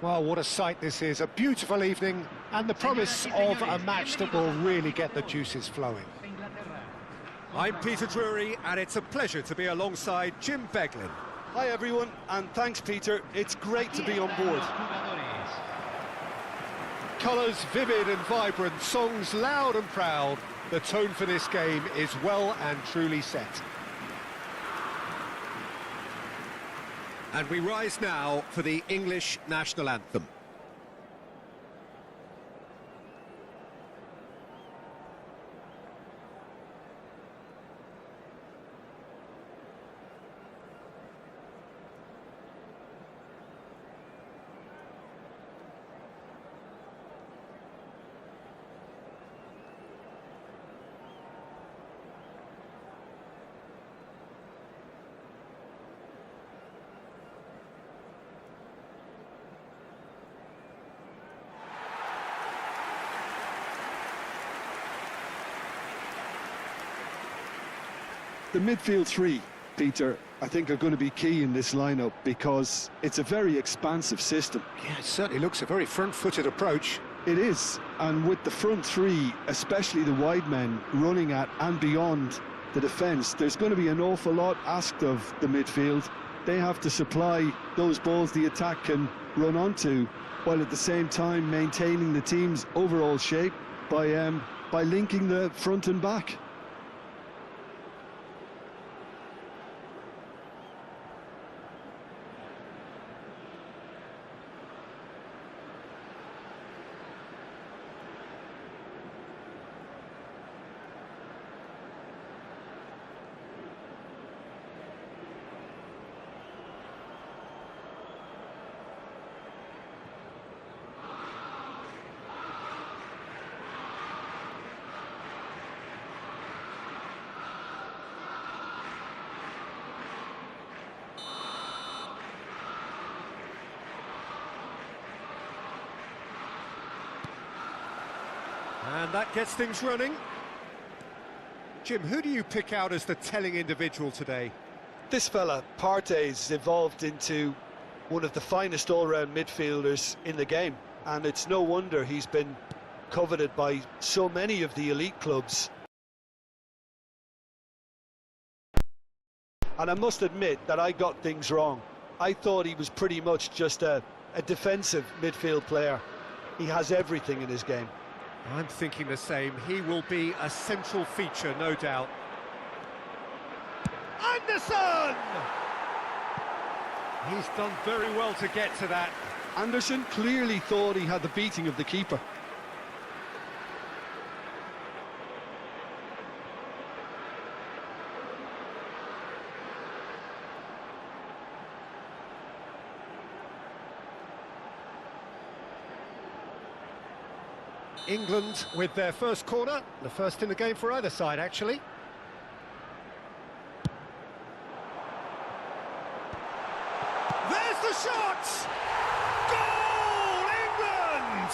Speaker 1: Well, what a sight this is. A beautiful evening and the promise of a match that will really get the juices flowing. I'm Peter Drury, and it's a pleasure to be alongside Jim Beglin.
Speaker 4: Hi everyone, and thanks Peter, it's great to be on board.
Speaker 1: Colours vivid and vibrant, songs loud and proud. The tone for this game is well and truly set. And we rise now for the English national anthem.
Speaker 4: The midfield three, Peter, I think are going to be key in this lineup because it's a very expansive system.
Speaker 1: Yeah, it certainly looks a very front-footed approach.
Speaker 4: It is, and with the front three, especially the wide men, running at and beyond the defence, there's going to be an awful lot asked of the midfield. They have to supply those balls the attack can run onto, while at the same time maintaining the team's overall shape by linking the front and back.
Speaker 1: And that gets things running. Jim, who do you pick out as the telling individual today?
Speaker 4: This fella, Partey's evolved into one of the finest all-round midfielders in the game, and it's no wonder he's been coveted by so many of the elite clubs. And I must admit that I got things wrong. I thought he was pretty much just a defensive midfield player. He has everything in his game.
Speaker 1: I'm thinking the same. He will be a central feature, no doubt. Anderson! He's done very well to get to that.
Speaker 4: Anderson clearly thought he had the beating of the keeper.
Speaker 1: England with their first corner, the first in the game for either side, actually. There's the shot! Goal, England!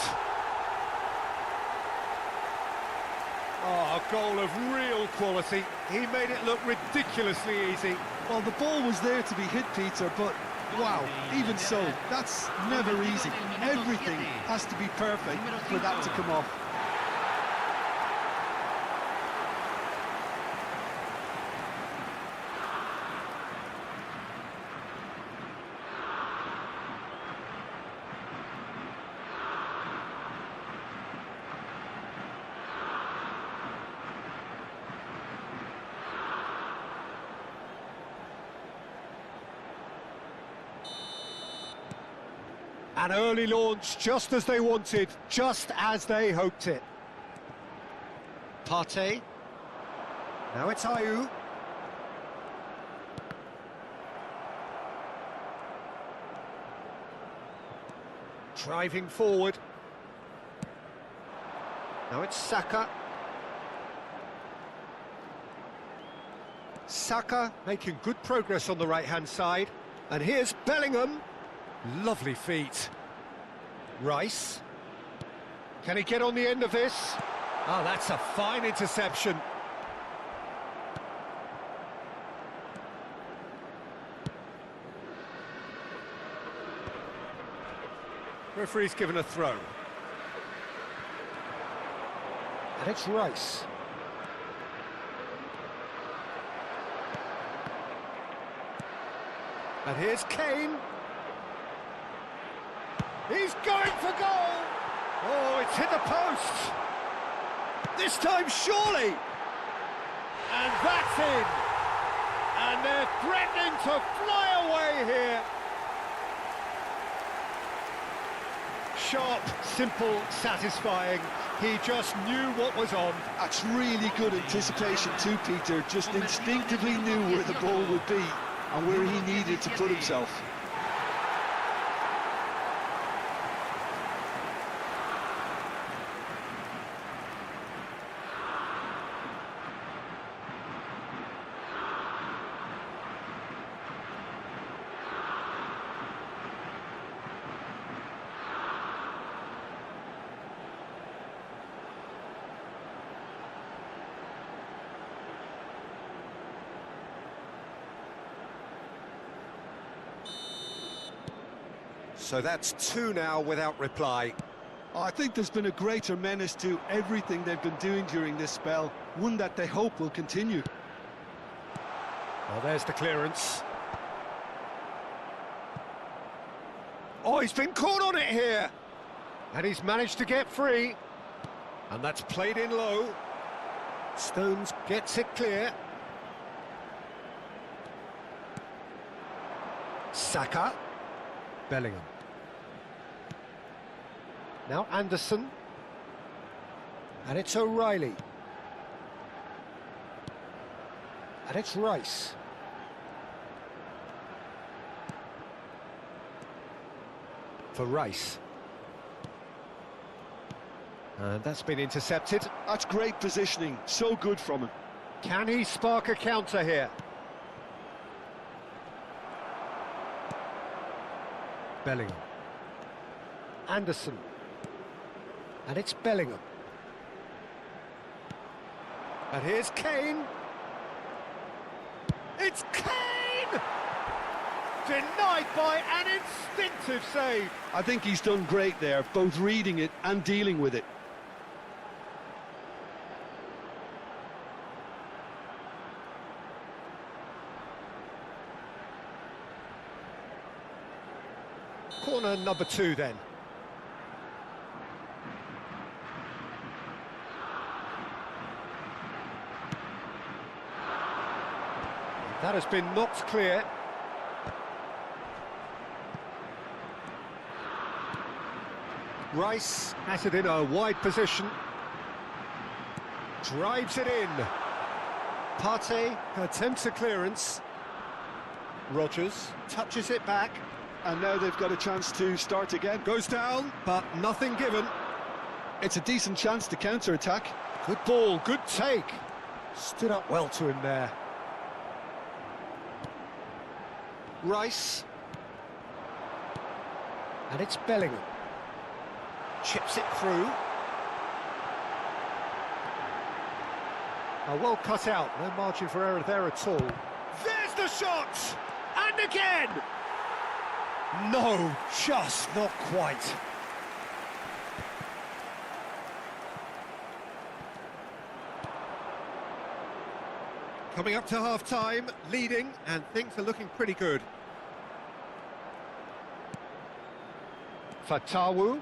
Speaker 1: Oh, a goal of real quality. He made it look ridiculously easy.
Speaker 4: Well, the ball was there to be hit, Peter, but wow, even so, that's never easy. Everything has to be perfect for that to come off.
Speaker 1: An early launch, just as they wanted, just as they hoped it. Partey. Now it's Ayew. Driving forward. Now it's Saka. Saka making good progress on the right-hand side. And here's Bellingham. Lovely feet. Rice. Can he get on the end of this? Oh, that's a fine interception. Referee's given a throw. And it's Rice. And here's Kane. He's going for goal! Oh, it's hit the post! This time, surely! And that's in! And they're threatening to fly away here! Sharp, simple, satisfying. He just knew what was on.
Speaker 4: That's really good anticipation too, Peter. Just instinctively knew where the ball would be and where he needed to put himself.
Speaker 1: So that's two now without reply.
Speaker 2: I think there's been a greater menace to everything they've been doing during this spell, one that they hope will continue.
Speaker 1: Well, there's the clearance. Oh, he's been caught on it here! And he's managed to get free. And that's played in low. Stones gets it clear. Saka. Bellingham. Now Anderson. And it's O'Reilly. And it's Rice. For Rice. And that's been intercepted.
Speaker 2: That's great positioning, so good from him.
Speaker 1: Can he spark a counter here? Bellingham. Anderson. And it's Bellingham. And here's Kane. It's Kane! Denied by an instinctive save.
Speaker 2: I think he's done great there, both reading it and dealing with it.
Speaker 1: Corner number 2 then. That has been knocked clear. Rice has it in a wide position. Drives it in. Partey attempts a clearance. Rodgers touches it back.
Speaker 2: And now they've got a chance to start again.
Speaker 1: Goes down, but nothing given.
Speaker 2: It's a decent chance to counter-attack.
Speaker 1: Good ball, good take. Stood up well to him there. Rice. And it's Bellingham. Chips it through. Well cut out, no margin for error there at all. There's the shot! And again! No, just not quite. Coming up to half-time, leading, and things are looking pretty good. Fatawu.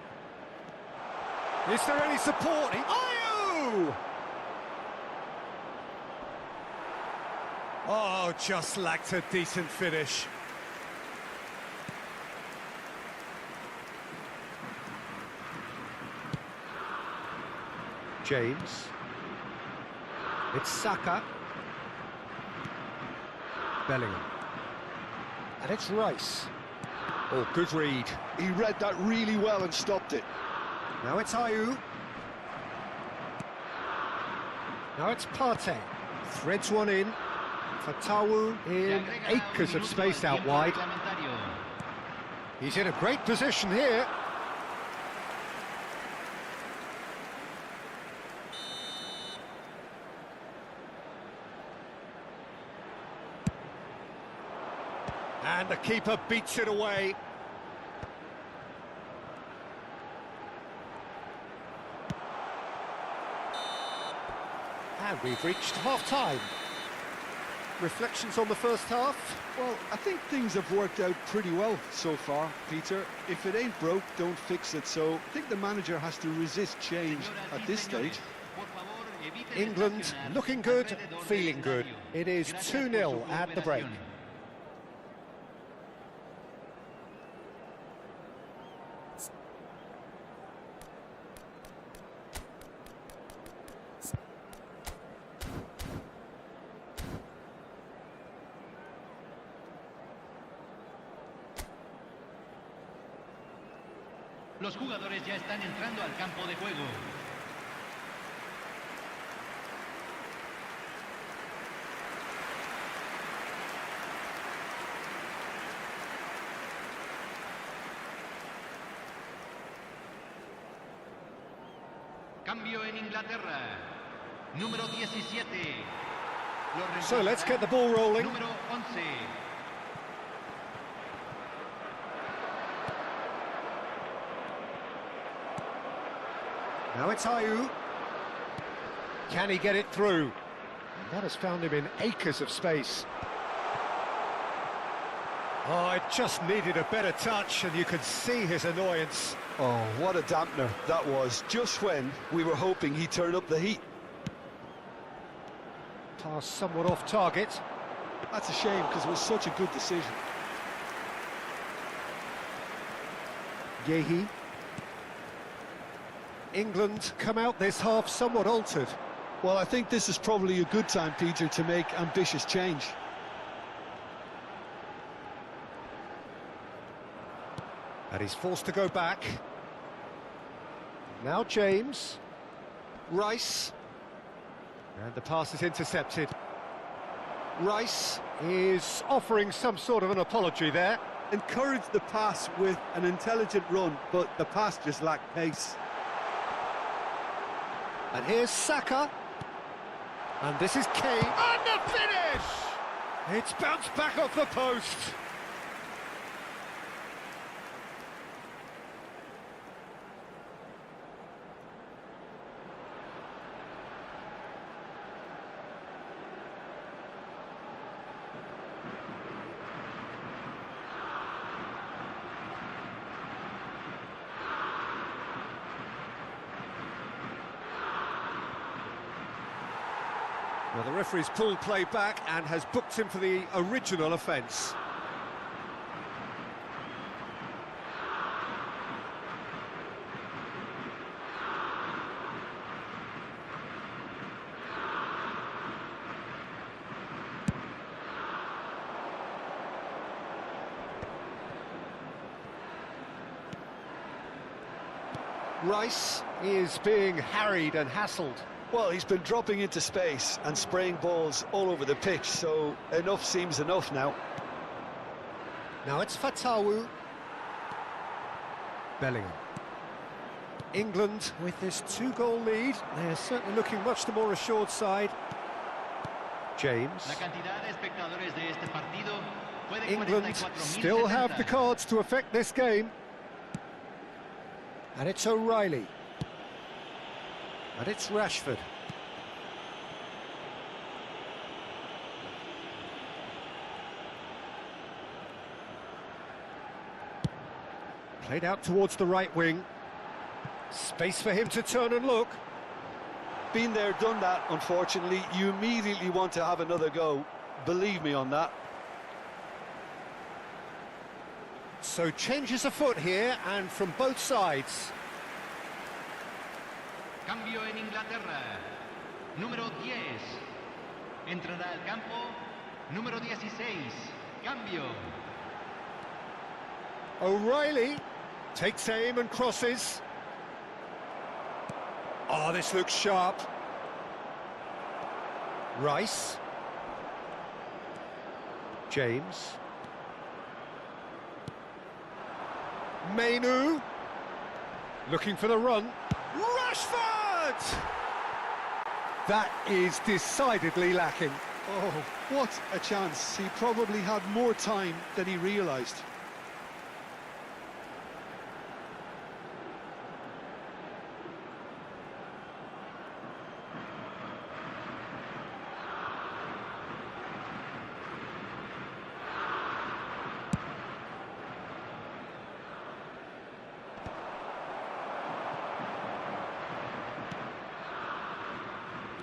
Speaker 1: Is there any support? Ayew! Oh, just lacked a decent finish. James. It's Saka. Bellingham. And it's Rice. Oh, good read.
Speaker 2: He read that really well and stopped it.
Speaker 1: Now it's Ayew. Now it's Partey. Threads one in. Fatawu in acres of space out wide. He's in a great position here. And the keeper beats it away. We've reached half-time. Reflections on the first half?
Speaker 4: Well, I think things have worked out pretty well so far, Peter. If it ain't broke, don't fix it. So I think the manager has to resist change at this stage.
Speaker 1: England looking good, feeling good. It is 2-0 at the break.
Speaker 3: Los jugadores ya están entrando al campo de juego. Cambio en Inglaterra. Número 17.
Speaker 1: So let's get the ball rolling.
Speaker 3: Número 11.
Speaker 1: Now it's Ayew. Can he get it through? And that has found him in acres of space. Oh, it just needed a better touch, and you could see his annoyance.
Speaker 4: Oh, what a dampener that was, just when we were hoping he'd turn up the heat.
Speaker 1: Pass somewhat off target.
Speaker 4: That's a shame, because it was such a good decision.
Speaker 1: Yehi. England come out this half somewhat altered.
Speaker 4: Well, I think this is probably a good time, Peter, to make ambitious change.
Speaker 1: And he's forced to go back. Now James. Rice. And the pass is intercepted. Rice is offering some sort of an apology there.
Speaker 7: Encouraged the pass with an intelligent run, but the pass just lacked pace.
Speaker 1: And here's Saka. And this is Kane. And the finish! It's bounced back off the post. Well, the referee's pulled play back and has booked him for the original offence. Rice is being harried and hassled.
Speaker 4: Well, he's been dropping into space and spraying balls all over the pitch, so enough seems enough now.
Speaker 1: Now it's Fatawu. Bellingham. England with this 2-goal lead. They're certainly looking much the more assured side. James. England still have the cards to affect this game. And it's O'Reilly. And it's Rashford. Played out towards the right wing. Space for him to turn and look.
Speaker 4: Been there, done that, unfortunately. You immediately want to have another go. Believe me on that.
Speaker 1: So changes afoot here, and from both sides.
Speaker 3: Cambio en Inglaterra. Número 10. Entrará al campo. Número 16. Cambio.
Speaker 1: O'Reilly takes aim and crosses. Oh, this looks sharp. Rice. James. Mainu. Looking for the run. Rashford! That is decidedly lacking.
Speaker 4: Oh, what a chance. He probably had more time than he realised.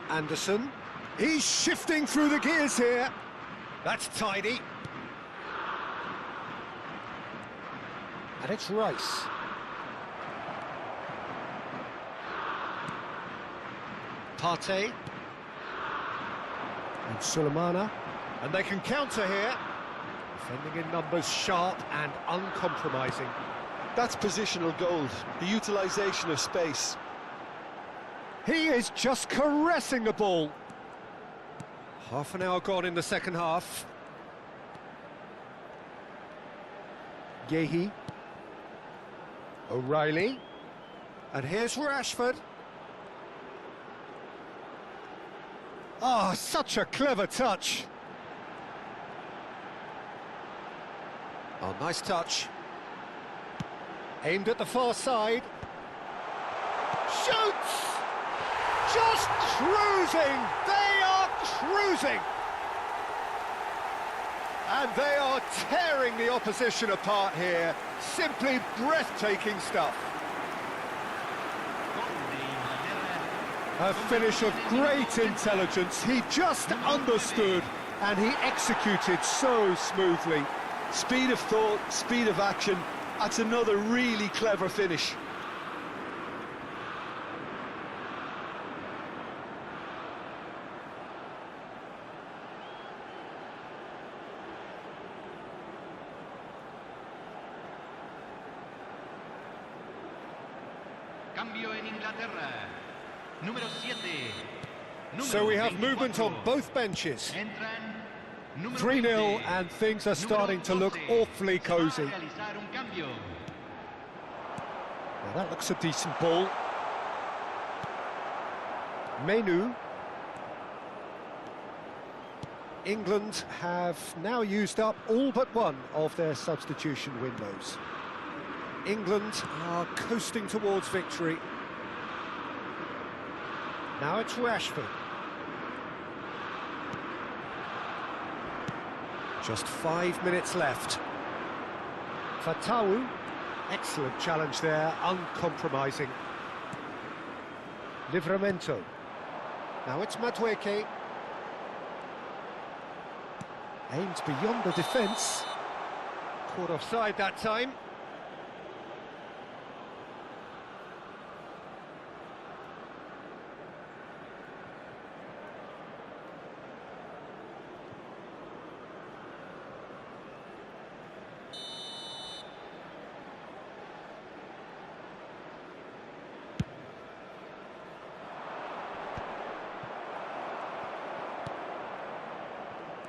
Speaker 1: Anderson. He's shifting through the gears here. That's tidy. And it's Rice. Partey. And Sulemana. And they can counter here. Defending in numbers, sharp and uncompromising.
Speaker 4: That's positional gold, the utilisation of space.
Speaker 1: He is just caressing the ball. Half an hour gone in the second half. Yehi. O'Reilly. And here's Rashford. Ah, such a clever touch. Oh, nice touch. Aimed at the far side. Shoots! Just cruising! They are cruising! And they are tearing the opposition apart here. Simply breathtaking stuff. A finish of great intelligence. He just understood and he executed so smoothly.
Speaker 4: Speed of thought, speed of action. That's another really clever finish.
Speaker 3: Cambio en Inglaterra. Número 7.
Speaker 1: So we have movement on both benches. 3-0 and things are starting to look awfully cosy. Now that looks a decent ball. Menu. England have now used up all but one of their substitution windows. England are coasting towards victory. Now it's Rashford. Just 5 minutes left. Fatawu, excellent challenge there, uncompromising. Livramento. Now it's Madueke. Aimed beyond the defence. Caught offside that time.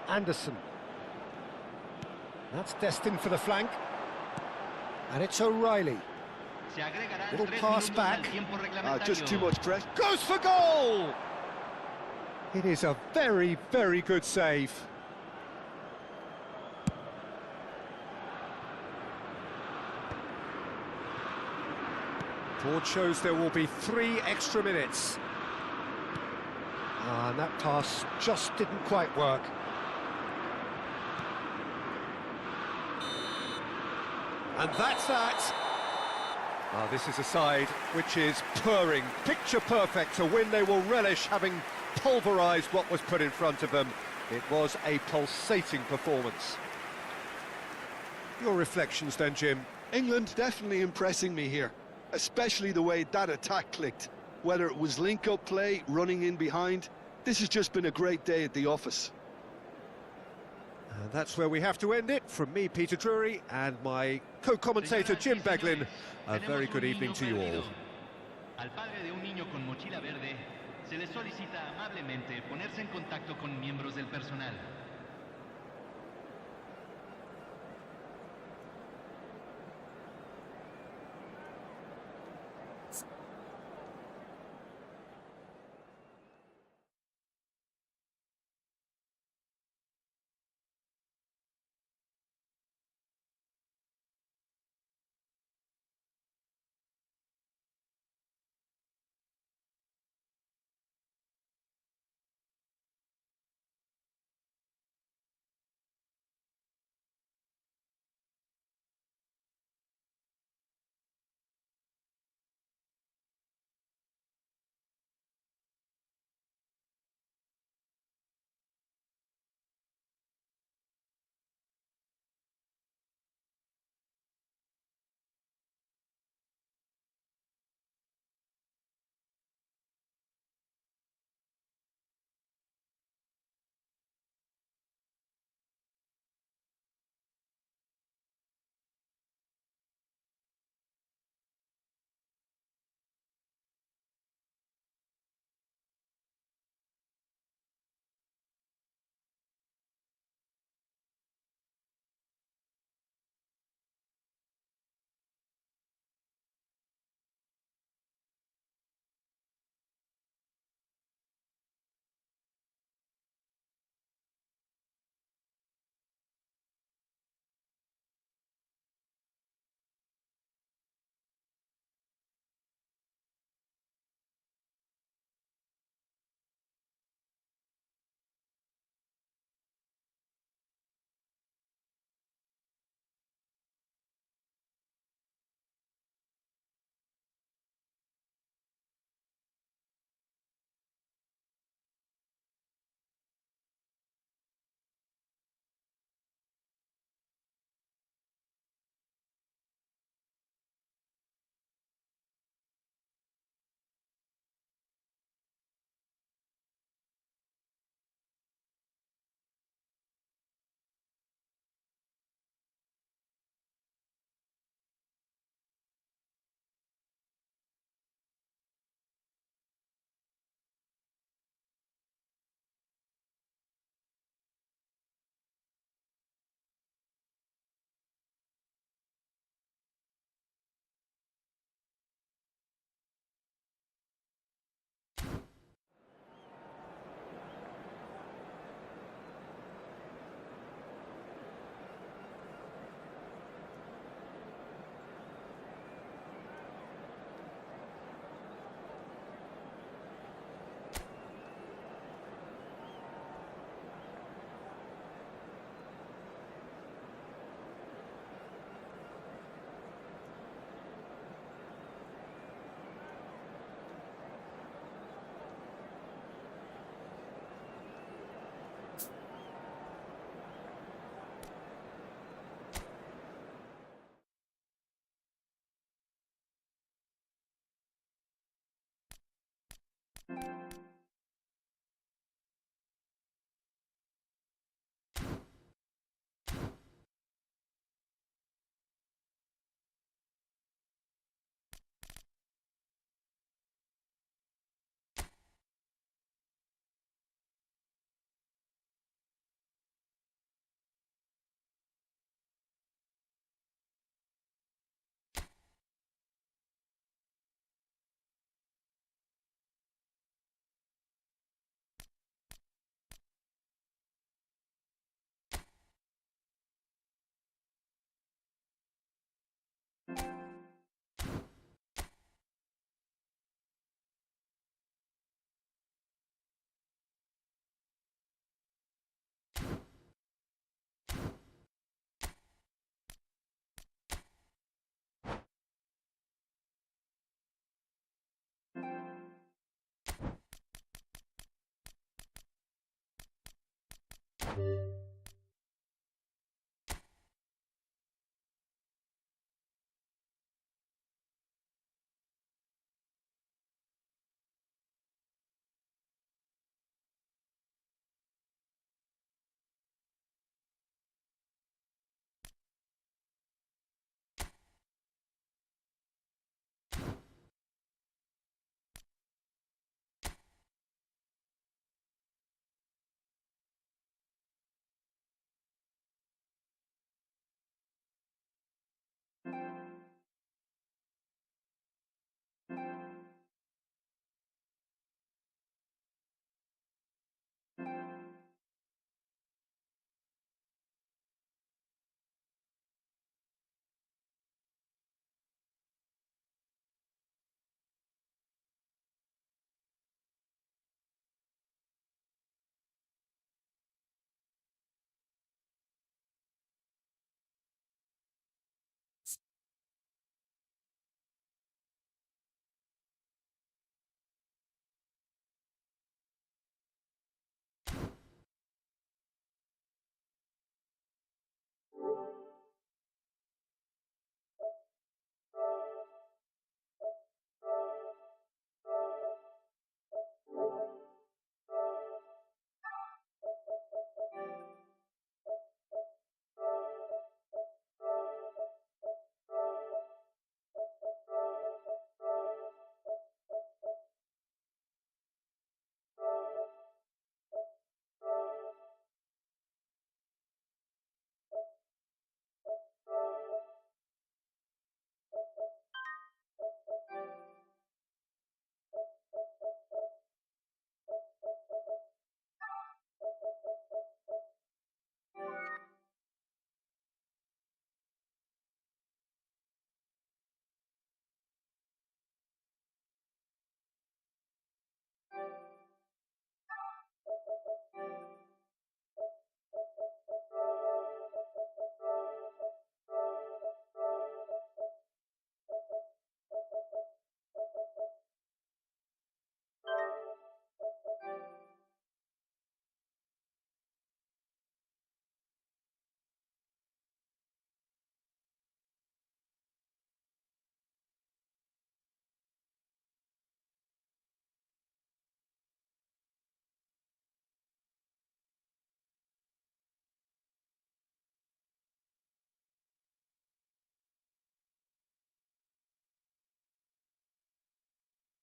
Speaker 1: Anderson. That's destined for the flank. And it's O'Reilly. Little pass back.
Speaker 4: Just too much pressure.
Speaker 1: Goes for goal! It is a very, very good save. Board shows there will be 3 extra minutes. And that pass just didn't quite work. And that's that. This is a side which is purring, picture perfect, a win they will relish, having pulverised what was put in front of them. It was a pulsating performance. Your reflections then, Jim?
Speaker 4: England definitely impressing me here, especially the way that attack clicked. Whether it was link-up play, running in behind, this has just been a great day at the office.
Speaker 1: And that's where we have to end it. From me, Peter Drury, and my co-commentator, Jim Beglin, a very good evening to you all.
Speaker 3: Al padre de un niño con mochila verde se le solicita amablemente ponerse en contacto con miembros del personal.